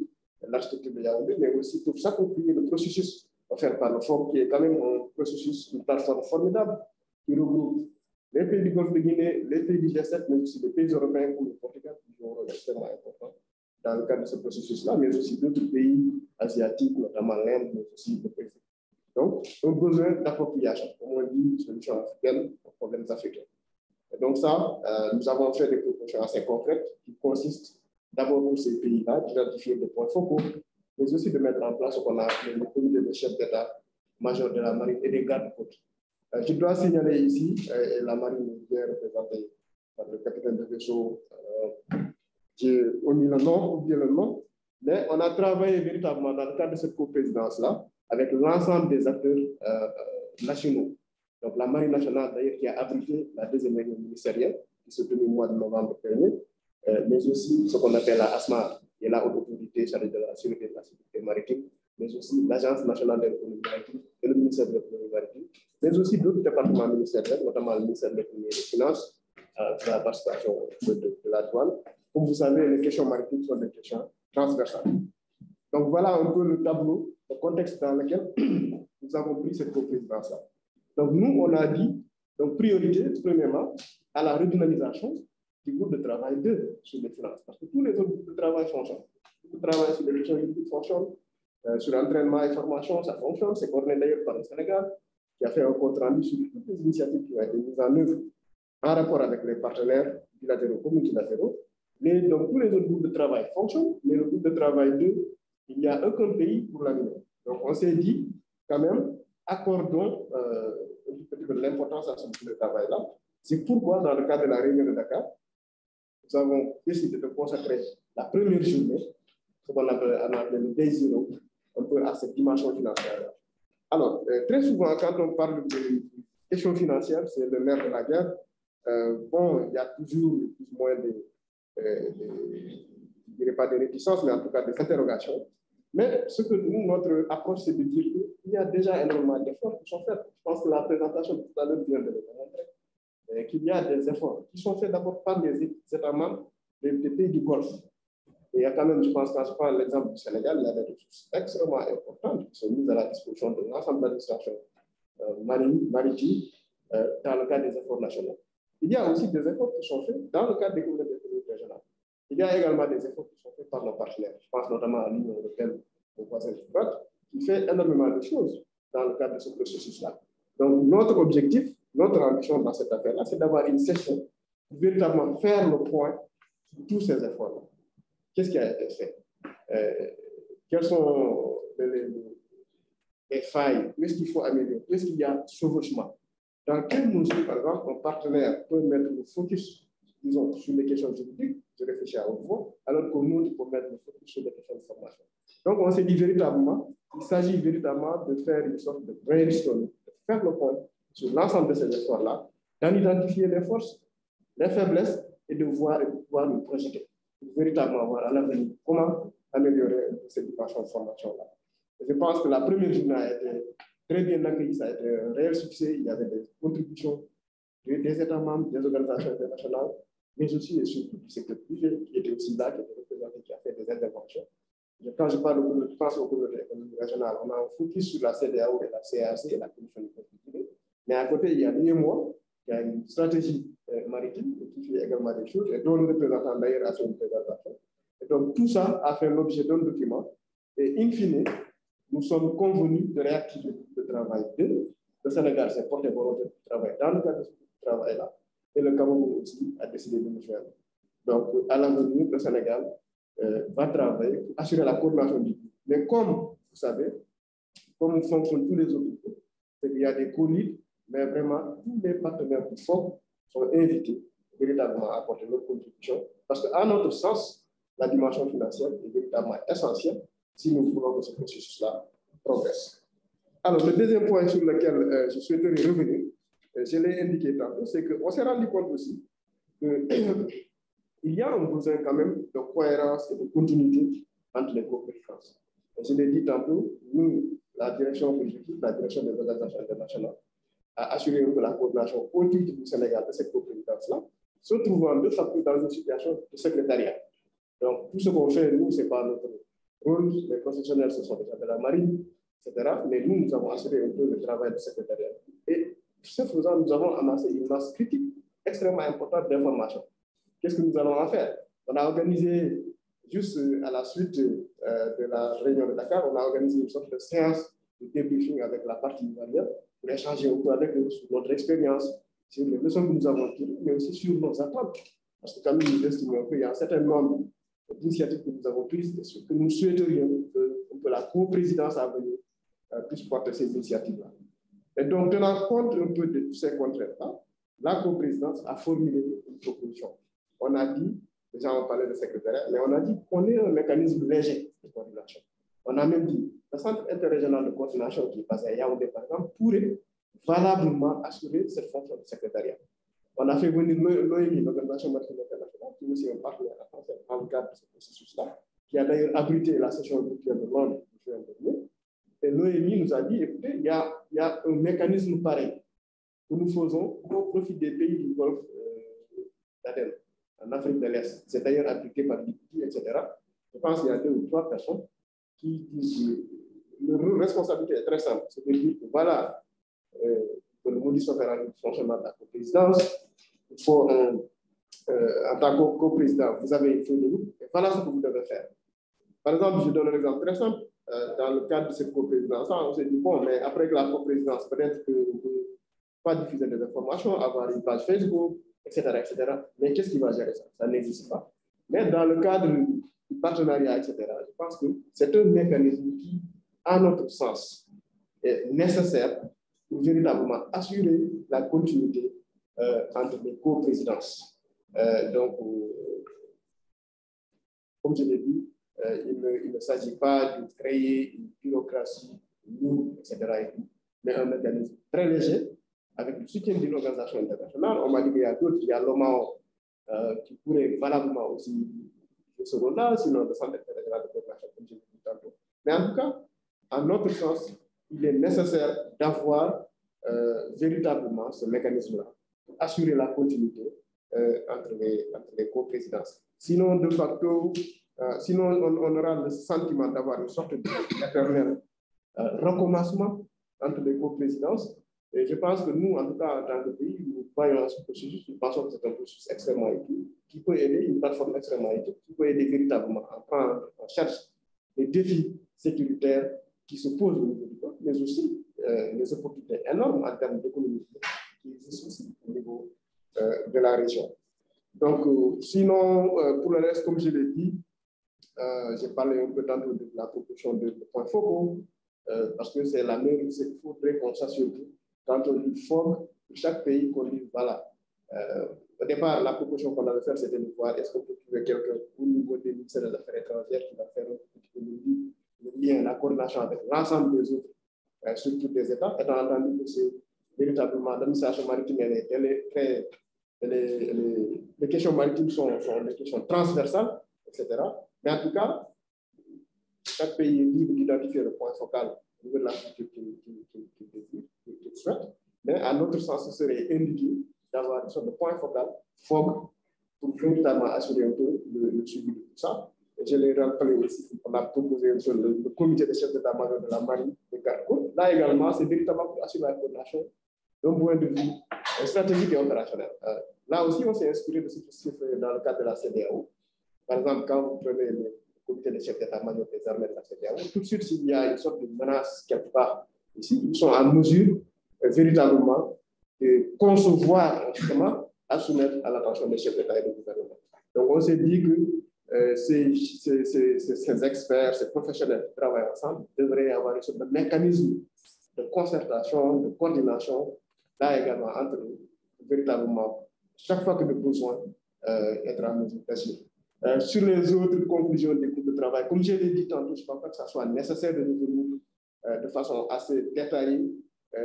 l'architecture de Yaoundé, mais aussi peuvent s'approprier le processus offert par le FORM, qui est quand même un processus, une plateforme formidable, qui regroupe les pays du Golfe de Guinée, les pays du G7, mais aussi les pays européens comme le Portugal, qui jouent un rôle extrêmement important dans le cadre de ce processus-là, mais aussi d'autres pays asiatiques, notamment l'Inde, mais aussi le Brésil. Donc, un besoin d'appropriation, comme on dit, solution africaine aux problèmes africains. Et donc ça, nous avons fait des propositions assez concrètes qui consistent d'abord pour ces pays-là, d'identifier des points focaux, mais aussi de mettre en place ce qu'on a appelé le comité de chefs d'État-major de la marine et des gardes-côtes. Je dois signaler ici, la marine est représentée par le capitaine de vaisseau, qui a omis le nom, oublié le nom, mais on a travaillé véritablement dans le cadre de cette coprésidence-là avec l'ensemble des acteurs nationaux. Donc la marine nationale, d'ailleurs, qui a abrité la deuxième réunion ministérielle, qui s'est tenue au mois de novembre dernier, mais aussi ce qu'on appelle la ASMAR, qui est la haute autorité chargée de la sécurité et de la sécurité maritime, mais aussi l'Agence nationale de l'économie maritime et le ministère de l'économie maritime, mais aussi d'autres départements ministériels, notamment le ministère de l'économie et des finances, la participation de la douane. Comme vous savez, les questions maritimes sont des questions transversales. Donc voilà un peu le tableau, le contexte dans lequel nous avons pris cette coprésidence-là. Donc nous, on a dit, donc priorité, premièrement, à la redynamisation du groupe de travail 2 sur les finances. Parce que tous les autres groupes de travail fonctionnent. Le travail sur les questions juridiques fonctionne, sur l'entraînement et formation, ça fonctionne. C'est coordonné d'ailleurs par le Sénégal, qui a fait un compte rendu sur toutes les initiatives qui ont été mises en œuvre en rapport avec les partenaires bilatéraux ou multilatéraux. Donc tous les autres groupes de travail fonctionnent, mais le groupe de travail 2, il n'y a aucun pays pour l'avenir. Donc on s'est dit, quand même, accordons un petit peu de l'importance à ce groupe de travail-là. C'est pourquoi, dans le cadre de la réunion de Dakar, nous avons décidé de consacrer la première journée, ce qu'on appelle le Day Zero, un peu à cette dimension financière. Alors, très souvent, quand on parle de questions financières, c'est le nerf de la guerre. Bon, il y a toujours plus ou moins je ne dirais pas des réticences, mais en tout cas des interrogations. Mais ce que nous, notre approche, c'est de dire qu'il y a déjà énormément d'efforts qui sont faits. Je pense que la présentation de tout à l'heure vient de le démontrer, qu'il y a des efforts qui sont faits d'abord par les États membres des pays du Golfe. Et il y a quand même, je pense, quand je prends l'exemple du Sénégal, il y a des ressources extrêmement importantes qui sont mises à la disposition de l'ensemble de l'administration maritime dans le cadre des efforts nationaux. Il y a aussi des efforts qui sont faits dans le cadre des communautés économiques régionales. Il y a également des efforts qui sont faits par nos partenaires. Je pense notamment à l'Union européenne, au voisin du droit, qui fait énormément de choses dans le cadre de ce processus-là. Donc, notre objectif, notre ambition dans cette affaire-là, c'est d'avoir une session pour véritablement faire le point sur tous ces efforts-là. Qu'est-ce qui a été fait? Quelles sont les failles? Où est-ce qu'il faut améliorer? Où est-ce qu'il y a chevauchement? Dans quelle mesure, par exemple, un partenaire peut mettre le focus, disons, sur les questions juridiques, je réfléchis à haute voix, alors que nous, on peut mettre le focus sur les questions de formation. Donc, on s'est dit véritablement, il s'agit véritablement de faire une sorte de brainstorming, de faire le point sur l'ensemble de ces efforts-là, d'en identifier les forces, les faiblesses, et de voir et de pouvoir nous projeter. Véritablement voir à l'avenir comment améliorer cette dimension de formation-là. Je pense que la première journée a été très bien accueillie, ça a été un réel succès. Il y avait des contributions des États membres, des organisations internationales, mais aussi et surtout du secteur privé qui était aussi là, qui était représenté, qui a fait des interventions. Quand je pense aux communautés économiques régionales, on a un focus sur la CEDEAO et la CAC et la Commission du peuple privé. Mais à côté, il y a l'UEMOA, qui a une stratégie maritime et qui fait également des choses, et dont le représentant d'ailleurs a fait une présentation. Et donc tout ça a fait l'objet d'un document. Et in fine, nous sommes convenus de réactiver le travail le Sénégal s'est porté volontaire de travailler dans le cadre de ce travail-là, et le Cameroun aussi a décidé de nous joindre. Donc, à l'avenir, le Sénégal va travailler pour assurer la coordination du groupe. Mais comme vous savez, comme fonctionnent tous les autres groupes, c'est qu'il y a des co-leads, mais vraiment, tous les partenaires du FOC sont invités véritablement à apporter leur contribution, parce qu'à notre sens, la dimension financière est véritablement essentielle si nous voulons que ce processus-là progresse. Alors, le deuxième point sur lequel je souhaiterais revenir, je l'ai indiqué tantôt, c'est qu'on s'est rendu compte aussi qu'il y a un besoin quand même de cohérence et de continuité entre les co-présidences. Je l'ai dit tantôt, nous, la direction exécutive, la direction des organisations internationales, a assuré que la coordination politique du Sénégal de cette co-présidence-là se trouvant de facto dans une situation de secrétariat. Donc, tout ce qu'on fait, nous, ce n'est pas notre rôle. Les professionnels, ce sont déjà de la marine, etc. Mais nous, nous avons assuré un peu le travail de secrétariat. Et ce faisant, nous avons amassé une masse critique extrêmement importante d'informations. Qu'est-ce que nous allons en faire? On a organisé, juste à la suite de la réunion de Dakar, on a organisé une sorte de séance de débriefing avec la partie ivoirienne pour échanger un peu avec eux sur notre expérience, sur les leçons que nous avons tirées, mais aussi sur nos attentes. Parce que quand même, nous estimons qu'il y a un certain nombre d'initiatives que nous avons prises et que nous souhaiterions que la co-présidence à venir puisse porter ces initiatives-là. Et donc, tenant compte un peu de tous ces contraintes-là, la co-présidence a formulé une proposition. On a dit, déjà on parlait de secrétariat, mais on a dit qu'on ait un mécanisme léger de coordination. On a même dit le centre interrégional de coordination qui est basé à Yaoundé, par exemple, pourrait valablement assurer cette fonction de secrétariat. On a fait venir l'OMI, l'Organisation maritime internationale, qui est aussi un partenaire français dans le cadre de ce processus-là, qui a d'ailleurs abrité la session virtuelle de Londres en juin dernier. Et l'OMI nous a dit, écoutez, il y a un mécanisme pareil que nous faisons au profit des pays du Golfe d'Aden, en Afrique de l'Est. C'est d'ailleurs appliqué par l'IPI, etc. Je pense qu'il y a 2 ou 3 personnes qui disent que leur responsabilité est très simple. C'est de dire que voilà, que le modus operandi du fonctionnement de la coprésidence, il faut, en tant que coprésident, vous avez une feuille de route, et voilà ce que vous devez faire. Par exemple, je donne un exemple très simple. Dans le cadre de cette coprésidence, on s'est dit, bon, mais après que la coprésidence, peut-être que vous ne pouvez pas diffuser des informations, avoir une page Facebook, etc., etc. Mais qu'est-ce qui va gérer ça? Ça n'existe pas. Mais dans le cadre du partenariat, etc., je pense que c'est un mécanisme qui, à notre sens, est nécessaire pour véritablement assurer la continuité entre les coprésidences. Donc, comme je l'ai dit, il ne s'agit pas de créer une bureaucratie lourde, etc., mais un mécanisme très léger, avec le soutien d'une organisation internationale. On m'a dit qu'il y a d'autres, il y a l'OMAO qui pourrait valablement aussi jouer ce rôle-là, sinon le Centre international de coopération, comme je l'ai dit tantôt. Mais en tout cas, à notre sens, il est nécessaire d'avoir véritablement ce mécanisme-là pour assurer la continuité entre les coprésidences. Sinon, de facto, sinon on aura le sentiment d'avoir une sorte d'éternel recommencement entre les coprésidences. Et je pense que nous, en tout cas, en tant que pays, nous voyons ce processus, nous pensons que c'est un processus extrêmement utile, qui peut aider, une plateforme extrêmement utile, qui peut aider véritablement à prendre en charge les défis sécuritaires qui se posent au niveau du peuple, mais aussi les opportunités énormes en termes d'économie qui existent aussi au niveau de la région. Donc, sinon, pour le reste, comme je l'ai dit, j'ai parlé un peu tantôt de la proposition de points focaux, parce que c'est la même, c'est qu'il faudrait qu'on s'assure que quand on dit FOG, pour chaque pays, qu'on dit voilà. Au départ, la proposition qu'on avait faite, c'était de voir est-ce qu'on peut trouver quelqu'un au niveau des ministères des Affaires étrangères qui va faire le lien, la coordination avec l'ensemble des autres structures des États, étant entendu que c'est véritablement l'administration maritime, les questions maritimes sont des questions transversales, etc. Mais en tout cas, chaque pays est libre d'identifier le point focal au niveau de la structure qu'il souhaite. Mais à notre sens, ce serait indiqué d'avoir une sorte de point focal FOG pour véritablement assurer un peu le suivi de tout ça. Et je l'ai rappelé aussi, on a proposé sur le comité des chefs d'état-major de la marine de garde-côtes. Là également, c'est véritablement pour assurer la coordination d'un point de vue stratégique et opérationnel. Là aussi, on s'est inspiré de ce qui se fait dans le cadre de la CEDEAO. Par exemple, quand vous prenez le comité des chefs d'état-major des armées de la CEDEAO, tout de suite, s'il y a une sorte de menace quelque part ici, ils sont en mesure véritablement de concevoir justement à soumettre à l'attention des chefs d'État et de gouvernement. Donc, on s'est dit que ces experts, ces professionnels qui travaillent ensemble devraient avoir une sorte de mécanisme de concertation, de coordination, là également entre eux, véritablement, chaque fois que le besoin être en mesure d'agir. Sur les autres conclusions des groupes de travail, comme je l'ai dit tantôt, je ne pense pas que ça soit nécessaire de revenir de façon assez détaillée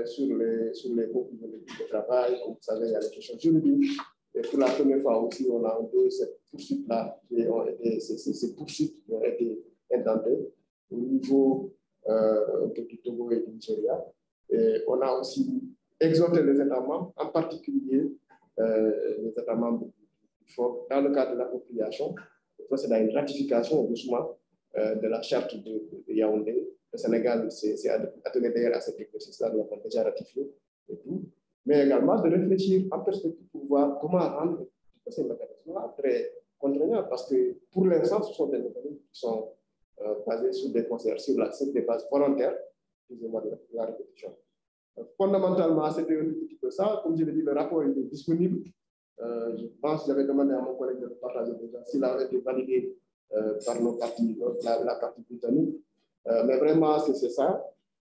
sur les conclusions des groupes de travail. Comme vous savez, il y a les questions juridiques. Et pour la première fois aussi, on a un peu cette poursuite-là, ces poursuites qui ont été intentées au niveau du Togo et du Nigeria. Et on a aussi exhorté les États membres, en particulier les États membres du FOC, dans le cadre de l'appropriation, procéder à une ratification doucement de la charte de Yaoundé. Le Sénégal s'est attelé d'ailleurs à cet exercice-là, nous l'avons déjà ratifié et tout. Mais également de réfléchir en perspective pour voir comment rendre ces mécanismes-là très contraignants, parce que pour l'instant, ce sont des mécanismes qui sont basés sur des concerts, sur des bases volontaires, excusez-moi de la répétition. Fondamentalement, c'était un petit peu ça. Comme je l'ai dit, le rapport est disponible. Je pense que j'avais demandé à mon collègue de le partager déjà, s'il a été validé par nos partis, la partie britannique. Mais vraiment, c'est ça.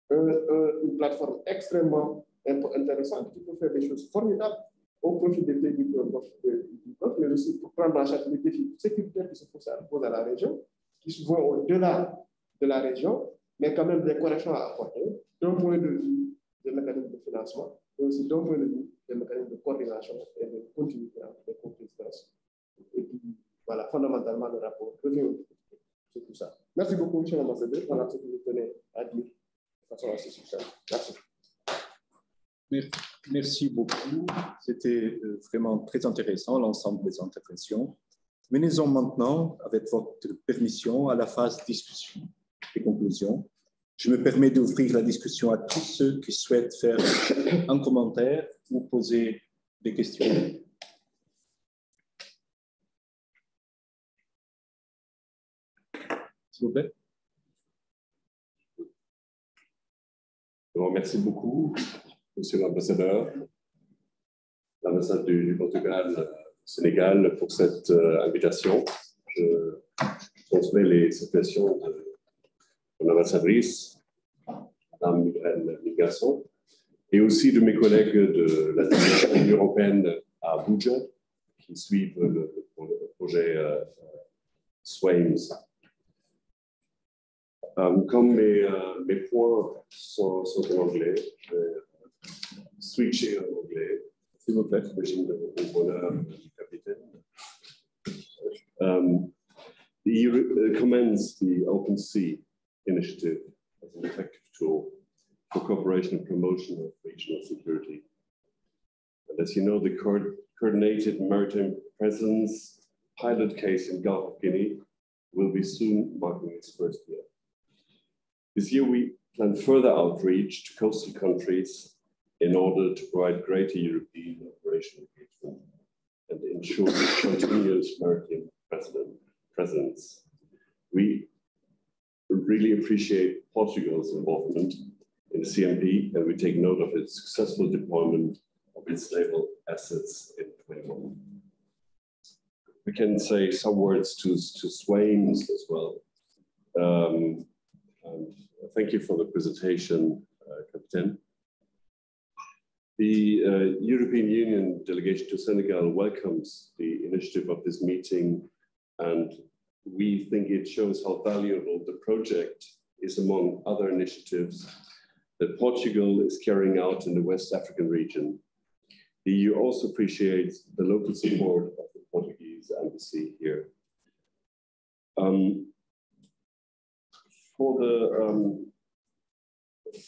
Une plateforme extrêmement intéressante qui peut faire des choses formidables au profit des pays du Golfe, mais aussi pour prendre en charge les défis sécuritaires qui se posent à la région, qui vont au-delà de la région, mais quand même des corrections à apporter d'un point de vue des mécanismes de financement, mais aussi d'un point de vue des mécanismes de coordination et de continuité des compétences. Et puis, voilà, fondamentalement, le rapport revient sur tout ça. Merci beaucoup, M. l'ambassadeur, pour ce que vous tenez à dire de façon assez succincte. Merci. Merci beaucoup. C'était vraiment très intéressant, l'ensemble des interventions. Venons-en maintenant, avec votre permission, à la phase discussion et conclusion. Je me permets d'ouvrir la discussion à tous ceux qui souhaitent faire un commentaire ou poser des questions. S'il vous plaît. Alors, merci beaucoup, Monsieur l'ambassadeur, l'ambassade du Portugal au Sénégal, pour cette invitation. Je transmets les salutations de l'ambassadrice, Mme Migraine Migasson, et aussi de mes collègues de la délégation européenne à Abuja, qui suivent le projet SWAMES. Comme mes points sont en anglais, je vais switcher en anglais, s'il vous plaît, j'imagine au bonheur du capitaine. The EU commends the Open Sea initiative as an effective tool for cooperation and promotion of regional security. And as you know, the coordinated maritime presence pilot case in Gulf of Guinea will be soon marking its first year. This year, we plan further outreach to coastal countries in order to provide greater European operational engagement and ensure continuous maritime presence. We really appreciate Portugal's involvement in the CMP, and we take note of its successful deployment of its naval assets in 2021. We can say some words to SWAMES as well. And thank you for the presentation, Captain. The European Union delegation to Senegal welcomes the initiative of this meeting, and we think it shows how valuable the project is among other initiatives that Portugal is carrying out in the West African region. The EU also appreciates the local support of the Portuguese embassy here.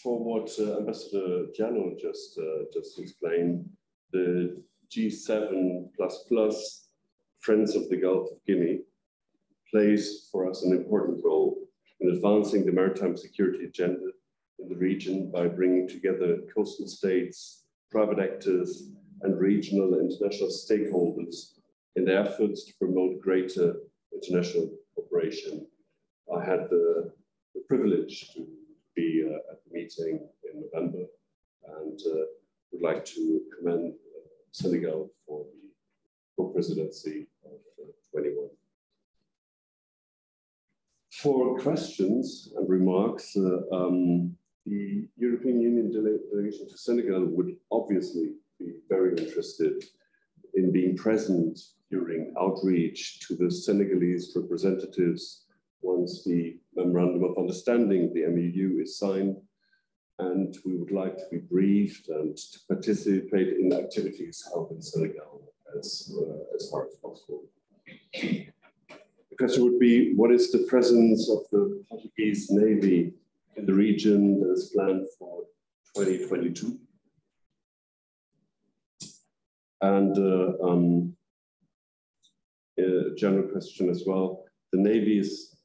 For what Ambassador Diallo just explained, the G7++ Friends of the Gulf of Guinea, plays for us an important role in advancing the maritime security agenda in the region by bringing together coastal states, private actors, and regional and international stakeholders in their efforts to promote greater international cooperation. I had the privilege to be at the meeting in November and would like to commend Senegal for the co-presidency of 21. For questions and remarks, the European Union delegation to Senegal would obviously be very interested in being present during outreach to the Senegalese representatives once the Memorandum of Understanding, the MOU, is signed. And we would like to be briefed and to participate in activities held in Senegal as far as possible. The question would be, what is the presence of the Portuguese Navy in the region that is planned for 2022? And a general question as well. The Navy is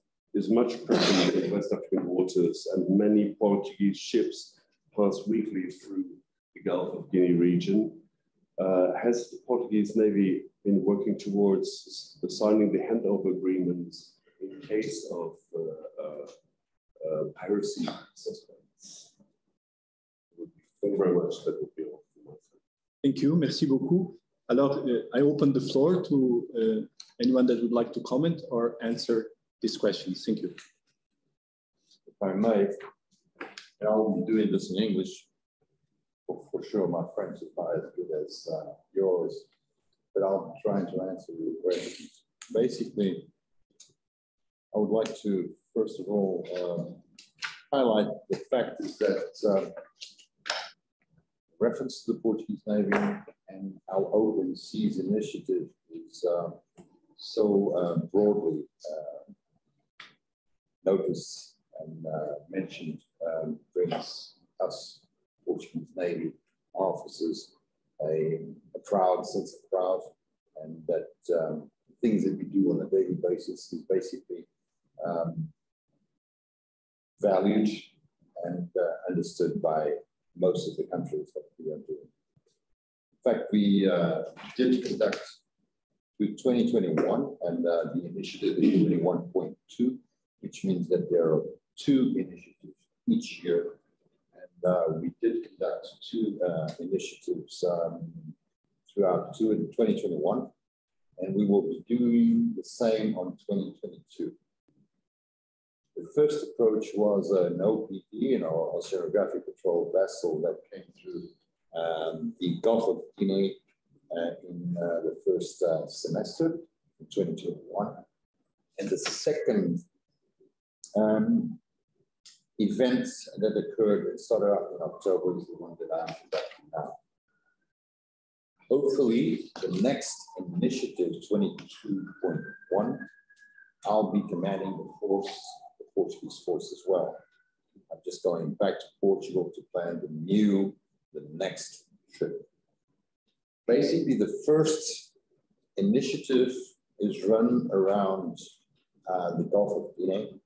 much present in West African waters, and many Portuguese ships pass weekly through the Gulf of Guinea region. Has the Portuguese Navy been working towards signing the handover agreements in case of piracy suspects? Thank you very much. That would be all from my side. Thank you. Merci beaucoup. Alors, I open the floor to anyone that would like to comment or answer these questions. Thank you. If I may, and I'll be doing this in English. For sure, my French is not as good as yours, but I'll be trying to answer your questions. Basically, I would like to, first of all, highlight the fact that reference to the Portuguese Navy and our Open Seas initiative is so broadly noticed and mentioned, brings us Portuguese Navy officers a proud sense of pride, and that things that we do on a daily basis is basically valued and understood by most of the countries that we are doing. In fact, we did conduct with 2021 and the initiative is 21.2, which means that there are 2 initiatives each year. And we did conduct 2 initiatives throughout 2021, and we will be doing the same on 2022. The first approach was an OPV, an oceanographic patrol vessel that came through the Gulf of Guinea in the first semester in 2021. And the second event that occurred and started out in October is the one that I'm conducting now. Hopefully, the next initiative, 22.1, I'll be commanding the Portuguese force as well. I'm just going back to Portugal to plan the next trip. Basically, the first initiative is run around the Gulf of Guinea.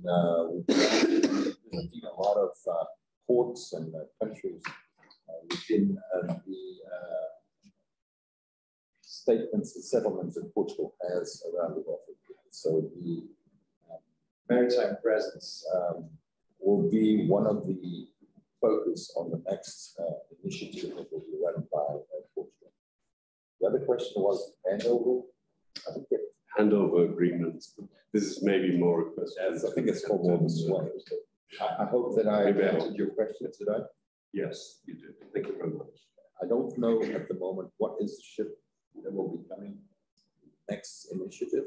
And we're visiting a lot of ports and countries within the statements and settlements that Portugal has around the Gulf of Guinea. So the maritime presence will be one of the focus on the next initiative that will be run by Portugal. The other question was handover. I think handover agreements. This is maybe more a question. Yes, I think it's called more this way. I hope that I answered your question today. Yes, you did. Thank you very much. I don't know at the moment what is the ship that will be coming next initiative,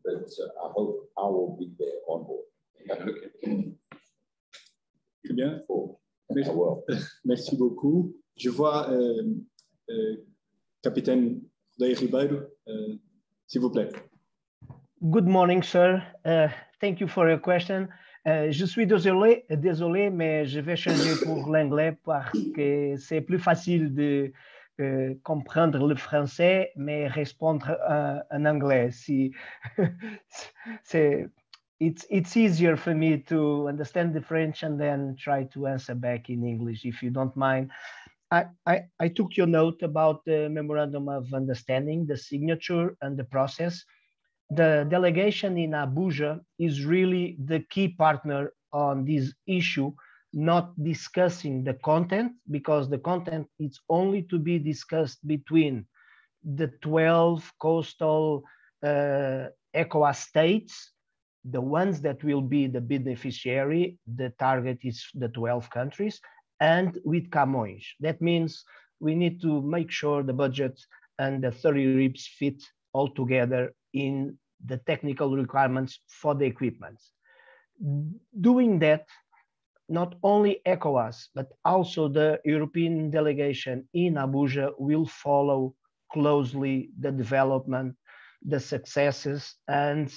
but I hope I will be there on board. Okay. Très bien. Merci. Merci beaucoup. Je vois Capitaine Rodrigo Ribeiro, s'il vous plaît. Good morning, sir. Thank you for your question. Je suis désolé, mais je vais changer pour l'anglais parce que c'est plus facile de comprendre le français, mais répondre en anglais. It's easier for me to understand the French and then try to answer back in English, if you don't mind. I took your note about the Memorandum of Understanding, the signature and the process. The delegation in Abuja is really the key partner on this issue, not discussing the content, because the content is only to be discussed between the 12 coastal ECOWAS states, the ones that will be the beneficiary. The target is the 12 countries, and with Camões. That means we need to make sure the budget and the 30 RIBs fit all together in the technical requirements for the equipment. Doing that, not only ECOWAS, but also the European delegation in Abuja will follow closely the development, the successes, and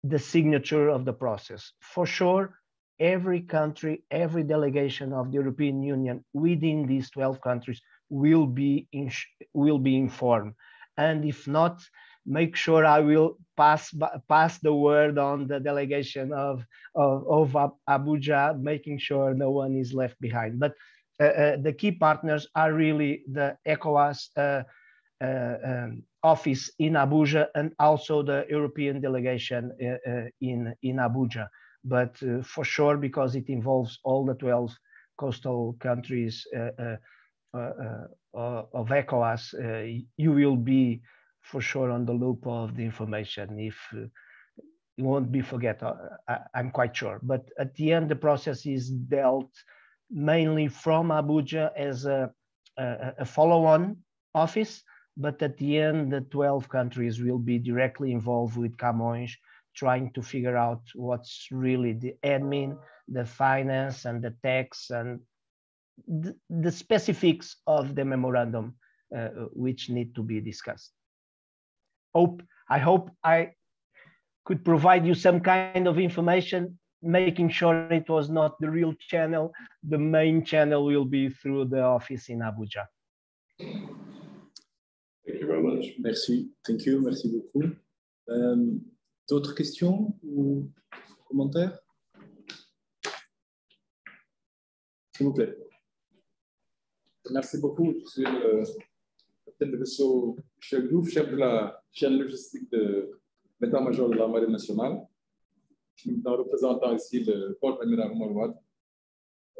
the signature of the process. For sure, every country, every delegation of the European Union within these 12 countries will be informed. And if not, make sure I will pass the word on the delegation of Abuja, making sure no one is left behind. But the key partners are really the ECOWAS office in Abuja and also the European delegation in Abuja. But for sure, because it involves all the 12 coastal countries of ECOWAS, you will be for sure on the loop of the information. If it won't be forget, I'm quite sure. But at the end, the process is dealt mainly from Abuja as a follow-on office. But at the end, the 12 countries will be directly involved with Camões, trying to figure out what's really the admin, the finance, and the tax, and the specifics of the memorandum which need to be discussed. I hope I could provide you some kind of information, making sure it was not the real channel. The main channel will be through the office in Abuja. Thank you very much. Merci. Thank you. Merci beaucoup. D'autres questions ou commentaires? S'il vous plaît. Merci beaucoup. Je suis le capitaine de vaisseau Michel Diouf, chef de la chaîne logistique de l'état-major de la Marine nationale. Je suis représentant ici le contre-amiral Omar Wade,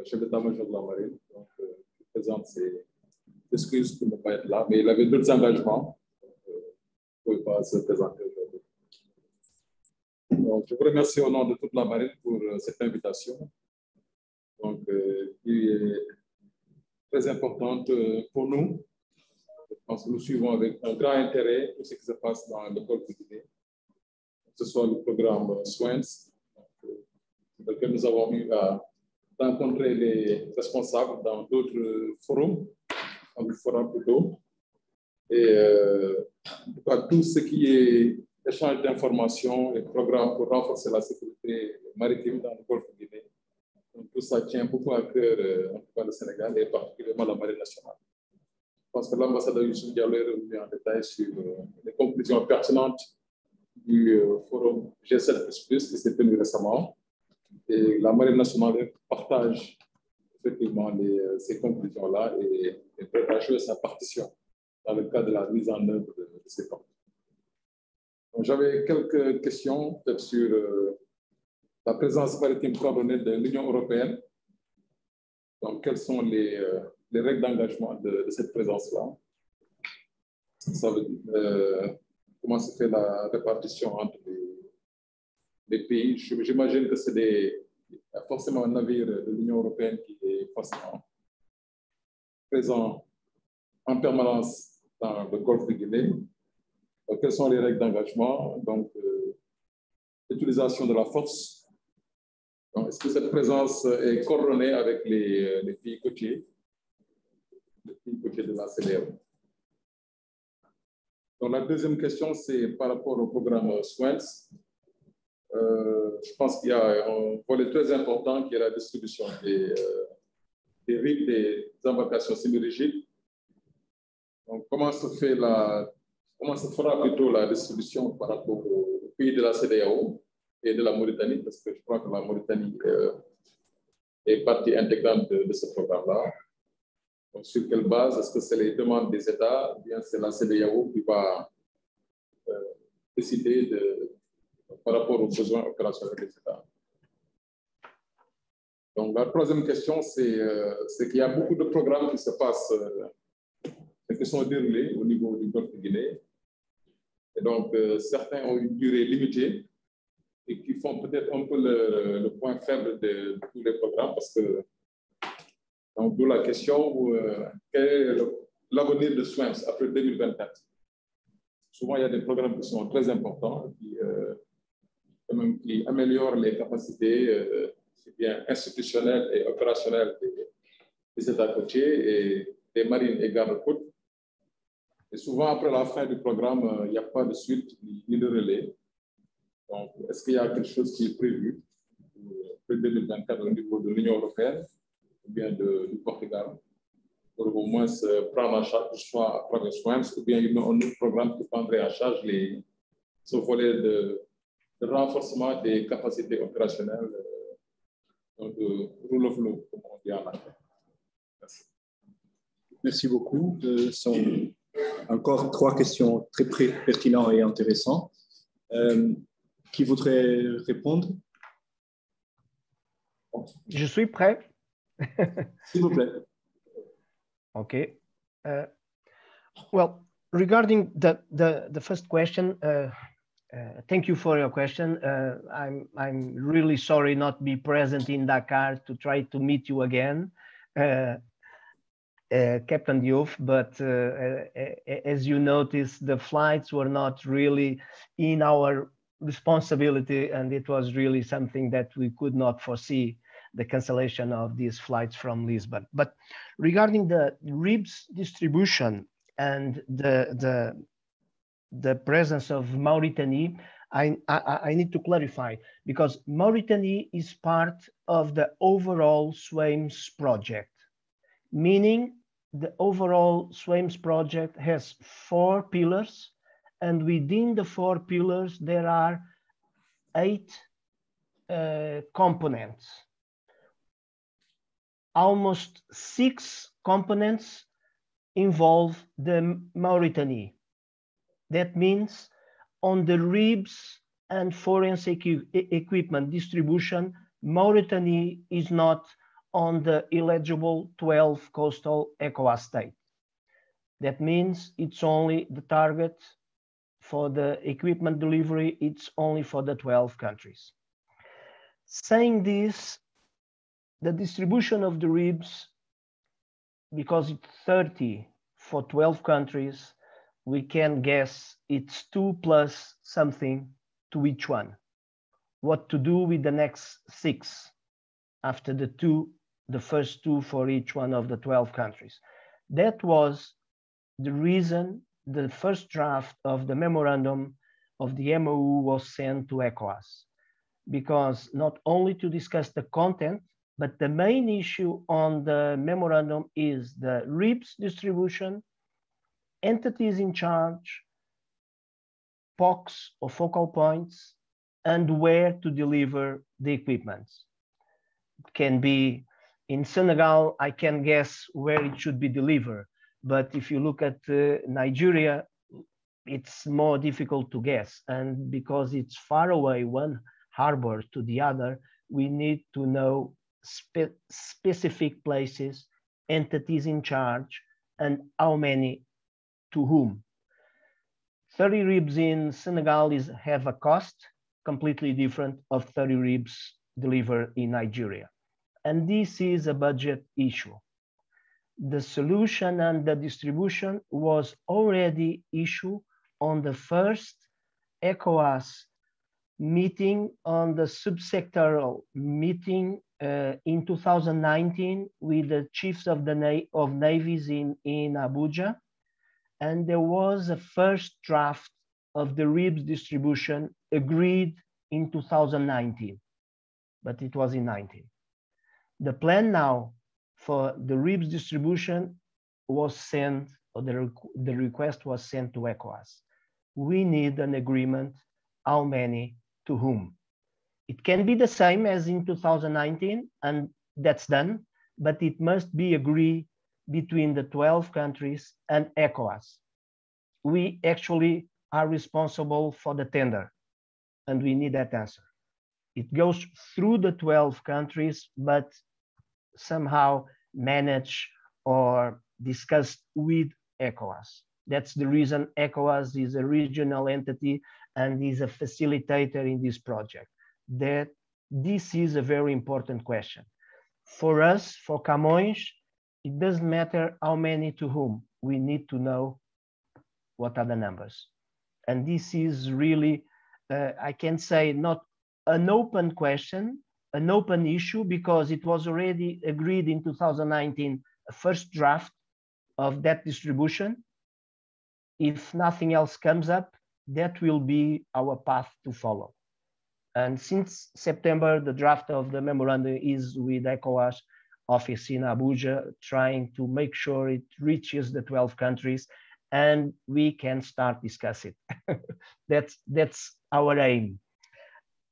chef d'état-major de la Marine. Donc, je présente ses excuses pour ne pas être là, mais il avait d'autres engagements. Il ne pouvait pas se présenter aujourd'hui. Donc, je vous remercie au nom de toute la Marine pour cette invitation, donc, qui est très importante pour nous. Je pense que nous suivons avec un grand intérêt tout ce qui se passe dans le Golfe de Guinée, que ce soit le programme SWANS, dans lequel nous avons eu à rencontrer les responsables dans d'autres forums, dans le forum plutôt, et tout ce qui est échange d'informations et programmes pour renforcer la sécurité maritime dans le Golfe de Guinée. Donc, tout ça tient beaucoup à cœur, en tout cas le Sénégal et particulièrement la Marine nationale. Je pense que l'ambassadeur Youssouf Diallo est revenu en détail sur les conclusions pertinentes du forum G7++ qui s'est tenu récemment. Et la Marine nationale partage effectivement ces conclusions-là et est prête à jouer sa partition dans le cadre de la mise en œuvre de ces plans. J'avais quelques questions peut-être sur la présence maritime coordonnée de l'Union européenne. Donc, quelles sont les règles d'engagement de cette présence-là? Ça veut dire, comment se fait la répartition entre les pays? J'imagine que c'est forcément un navire de l'Union européenne qui est forcément présent en permanence dans le Golfe de Guinée. Donc, quelles sont les règles d'engagement? Donc, l'utilisation de la force. Est-ce que cette présence est coordonnée avec les pays côtiers, de la CEDEAO? Donc, la deuxième question, c'est par rapport au programme SWANS. Je pense qu'il y a un volet très important qui est la distribution des RIB, des embarcations semi-rigides. Donc, comment se fera plutôt la distribution par rapport aux pays de la CEDEAO et de la Mauritanie, parce que je crois que la Mauritanie est partie intégrante de ce programme-là. Donc, sur quelle base? Est-ce que c'est les demandes des États ou bien c'est la CEDEAO qui va décider par rapport aux besoins opérationnels des États? Donc, la troisième question, c'est qu'il y a beaucoup de programmes qui se passent et qui sont déroulés au niveau du Golfe de Guinée. Et donc, certains ont une durée limitée et qui font peut-être un peu le point faible de tous les programmes, parce que, donc, d'où la question, quel est l'avenir de SWAMS après 2024? Souvent, il y a des programmes qui sont très importants, qui améliorent les capacités, bien institutionnelles et opérationnelles des États côtiers et des marines et gardes-côtes. Et souvent, après la fin du programme, il n'y a pas de suite ni de relais. Donc, est-ce qu'il y a quelque chose qui est prévu pour 2024 au niveau de l'Union européenne ou bien du Portugal pour au moins prendre en charge, soit à travers SWAMS, ou bien un autre programme qui prendrait en charge ce volet de renforcement des capacités opérationnelles, de rule of law, comme on dit en anglais. Merci. Merci beaucoup. Ce sont encore 3 questions très pertinentes et intéressantes. Qui voudrait répondre? Je suis prêt. S'il vous plaît. Okay. Well, regarding the first question, thank you for your question. I'm really sorry not to be present in Dakar to try to meet you again, Captain Diouf, but as you noticed, the flights were not really in our responsibility, and it was really something that we could not foresee, the cancellation of these flights from Lisbon. But regarding the RIBS distribution and the presence of Mauritania, I need to clarify, because Mauritania is part of the overall SWAMS project, meaning the overall SWAMS project has 4 pillars, and within the 4 pillars, there are 8 components. Almost 6 components involve the Mauritania. That means on the RIBS and forensic equipment distribution, Mauritania is not on the eligible 12 coastal ECOWAS states. That means it's only the target for the equipment delivery, it's only for the 12 countries. Saying this, the distribution of the RIBS, because it's 30 for 12 countries, we can guess it's 2 plus something to each one. What to do with the next 6 after the first 2 for each one of the 12 countries. That was the reason the first draft of the memorandum of the MOU was sent to ECOWAS, because not only to discuss the content, but the main issue on the memorandum is the RIBS distribution, entities in charge, POCs or focal points, and where to deliver the equipment. It can be in Senegal, I can guess where it should be delivered. But if you look at Nigeria, it's more difficult to guess. And because it's far away, one harbor to the other, we need to know specific places, entities in charge, and how many to whom. 30 RIBS in Senegal have a cost completely different of 30 RIBS delivered in Nigeria. And this is a budget issue. The solution and the distribution was already issued on the first ECOWAS meeting, on the subsectoral meeting in 2019 with the chiefs of navies in Abuja. And there was a first draft of the RIBS distribution agreed in 2019, but it was in 19. The plan now for the RIBS distribution was sent or the request was sent to ECOWAS. We need an agreement, how many, to whom. It can be the same as in 2019, and that's done, but it must be agreed between the 12 countries and ECOWAS. We actually are responsible for the tender, and we need that answer. It goes through the 12 countries, but somehow managed or discussed with ECOWAS. That's the reason ECOWAS is a regional entity and is a facilitator in this project. That this is a very important question. For us, for Camões, it doesn't matter how many to whom. We need to know what are the numbers. And this is really, I can say, not an open question, an open issue, because it was already agreed in 2019, a first draft of that distribution. If nothing else comes up, that will be our path to follow. And since September, the draft of the memorandum is with ECOWAS office in Abuja, trying to make sure it reaches the 12 countries and we can start discussing it. That's our aim.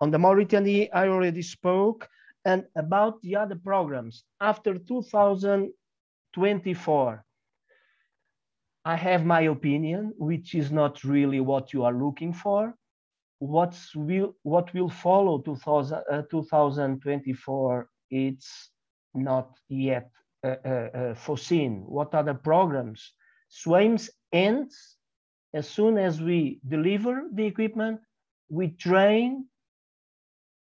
On the Mauritania, I already spoke, and about the other programs. After 2024, I have my opinion, which is not really what you are looking for. What will follow 2024, it's not yet foreseen. What are the programs? SWAMES ends as soon as we deliver the equipment, we train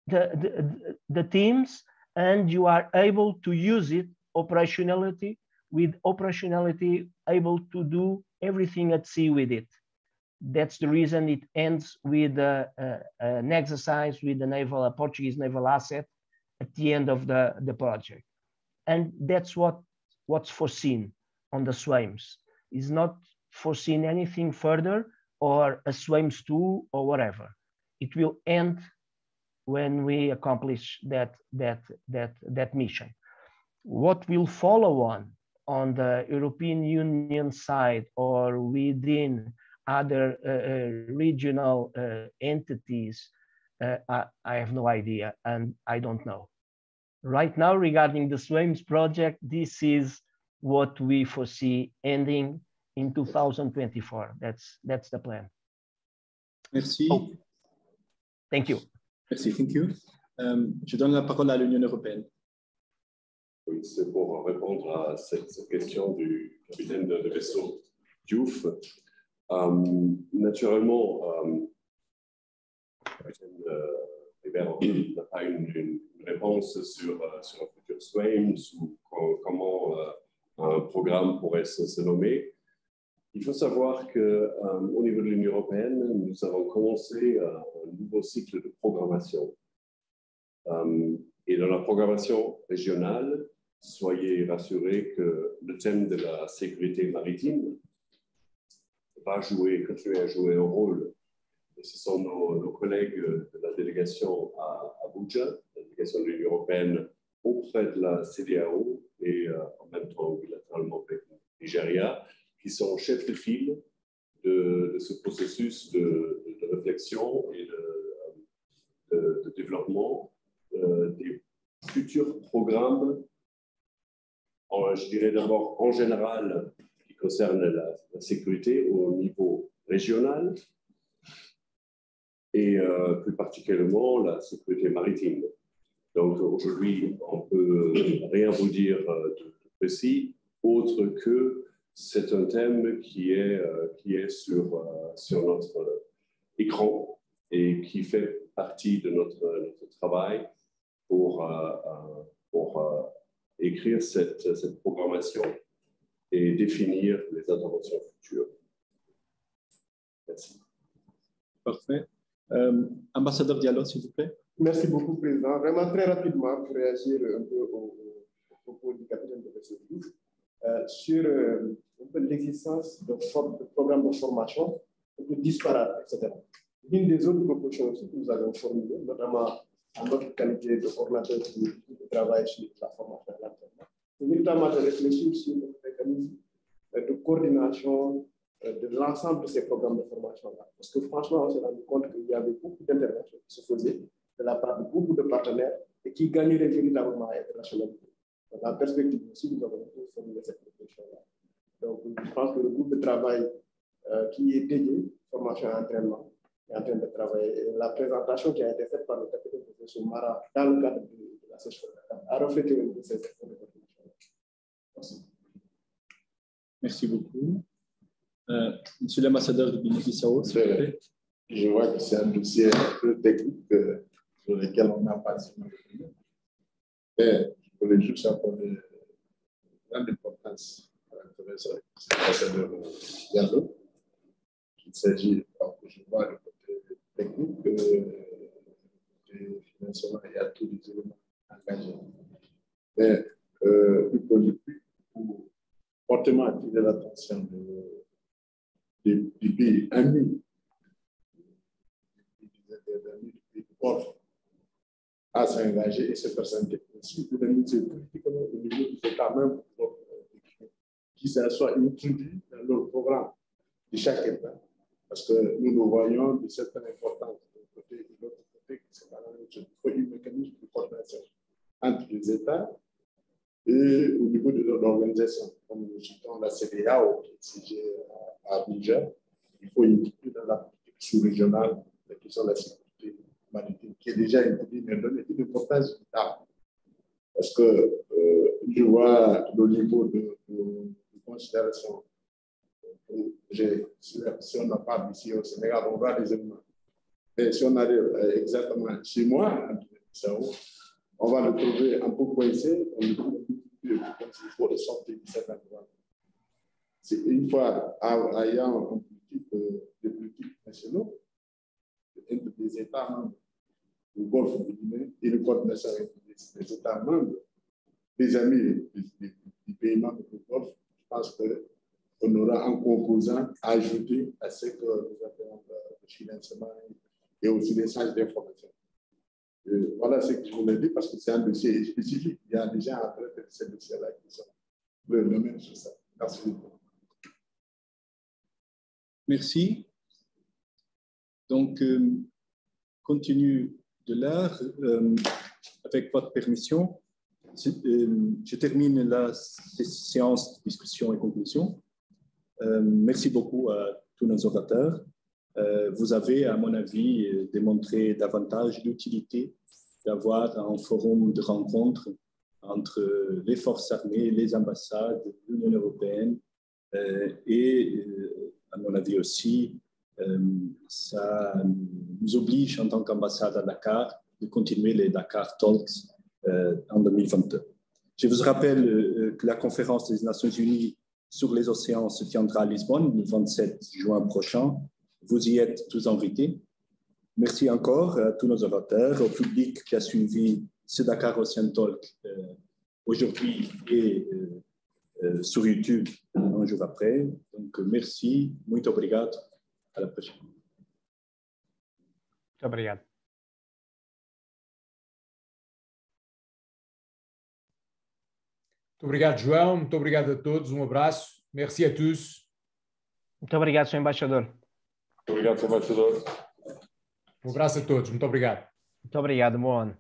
the teams, and you are able to use it operationality, with operationality able to do everything at sea with it. That's the reason it ends with an exercise with the Portuguese naval asset at the end of the project. And that's what's foreseen on the SWAMES. Is not foreseen anything further or a SWAMES 2 or whatever. It will end when we accomplish that mission. What will follow on the European Union side or within other regional entities, I have no idea, and I don't know. Right now, regarding the SWAMES project, this is what we foresee ending in 2024. That's the plan. Merci. Oh. Thank you. Merci, thank you. Je donne la parole à l'Union européenne. Oui, c'est pour répondre à cette question du capitaine de vaisseau Diouf. Naturellement, le capitaine Hébert n'a pas une réponse sur un futur SWAMES ou comment un programme pourrait se nommer. Il faut savoir qu'au niveau de l'Union européenne, nous avons commencé un nouveau cycle de programmation. Et dans la programmation régionale, soyez rassurés que le thème de la sécurité maritime va continuer à jouer un rôle. Et ce sont nos collègues de la délégation à Abuja, la délégation de l'Union européenne auprès de la CEDEAO et en même temps bilatéralement avec le Nigeria, qui sont chefs de file de ce processus de réflexion et de développement des futurs programmes, je dirais d'abord en général, qui concernent la sécurité au niveau régional et plus particulièrement la sécurité maritime. Donc aujourd'hui, on ne peut rien vous dire de précis, autre que c'est un thème qui est sur notre écran et qui fait partie de notre travail pour écrire cette programmation et définir les interventions futures. Merci. Parfait. Ambassadeur Diallo, s'il vous plaît. Merci beaucoup, Président. Vraiment très rapidement pour réagir un peu au propos du capitaine de vaisseau Diouf. Sur l'existence de programmes de formation un peu disparates, etc. Une des autres propositions aussi que nous avons formulées, notamment en notre qualité de coordinateur qui travaille sur la formation de l'entraînement, c'est notamment de réfléchir sur le mécanisme de coordination de l'ensemble de ces programmes de formation-là. Parce que franchement, on s'est rendu compte qu'il y avait beaucoup d'interventions qui se faisaient de la part de beaucoup de partenaires et qui gagneraient véritablement à être rationalisés. Dans la perspective aussi, nous avons formulé cette réflexion-là. Donc, je pense que le groupe de travail qui est dédié, formation et entraînement, est en train de travailler. Et la présentation qui a été faite par le capitaine de professeur Mara dans le cadre de la session a reflété un peu ces efforts de formation. Merci. Merci beaucoup. Monsieur l'ambassadeur de Guinée-Bissau, s'il vous plaît. Je vois que c'est un dossier un peu technique sur lequel on n'a pas si mal de. Mais je voulais juste apporter grande importance à l'ambassadeur Diallo. Il s'agit, je vois le côté technique du financement, il y a tous les éléments engagés. Mais du point de vue pour fortement attirer l'attention des pays amis, du pays pauvres, à s'engager et se présenter aussi pour les mesures politiques au niveau des États membres qui soient introduits dans leur programme de chaque État. Parce que nous voyons de certaines importances d'un côté et de l'autre côté, c'est pas la même chose. Il faut un mécanisme de coordination entre les États et au niveau de l'organisation. Comme nous citons la CEDEAO, qui est siégée à Niger, il faut inclure dans la politique sous-régionale la question de la sécurité maritime, qui est déjà introduite, mais donne une importance vitale. Parce que je vois le niveau de considération. Si on n'a pas ici au Sénégal, on voit des éléments. Mais si on arrive exactement chez moi, on va le trouver un peu coincé, on le trouve il faut le sortir de cet endroit. C'est une fois ayant des politiques nationaux, des États membres du Golfe de Guinée et le coordination avec les États membres, des amis des pays membres du Golfe, je pense qu'on aura un composant à ajouter à ce que nous avons le financement et aussi l'échange d'informations. Voilà ce que je voulais dire parce que c'est un dossier spécifique. Il y a des gens à traiter de ces dossiers-là qui sont le domaine sur ça. Merci beaucoup. Merci. Donc, continue de l'art. Avec votre permission, je termine la séance de discussion et conclusion. Merci beaucoup à tous nos orateurs. Vous avez, à mon avis, démontré davantage l'utilité d'avoir un forum de rencontre entre les forces armées, les ambassades, l'Union européenne et, à mon avis aussi, ça nous oblige en tant qu'ambassade à Dakar de continuer les Dakar Talks en 2022. Je vous rappelle que la conférence des Nations Unies sur les océans se tiendra à Lisbonne le 27 juin prochain. Vous y êtes tous invités. Merci encore à tous nos orateurs, au public qui a suivi ce Dakar Ocean Talk aujourd'hui et sur YouTube un jour après. Donc, merci, muito obrigado. À la prochaine. Muito obrigado. Muito obrigado, João. Muito obrigado a todos. Um abraço. Merci a tous. Muito obrigado, Sr. Embaixador. Muito obrigado, Sr. Embaixador. Um abraço a todos. Muito obrigado. Muito obrigado, bom ano.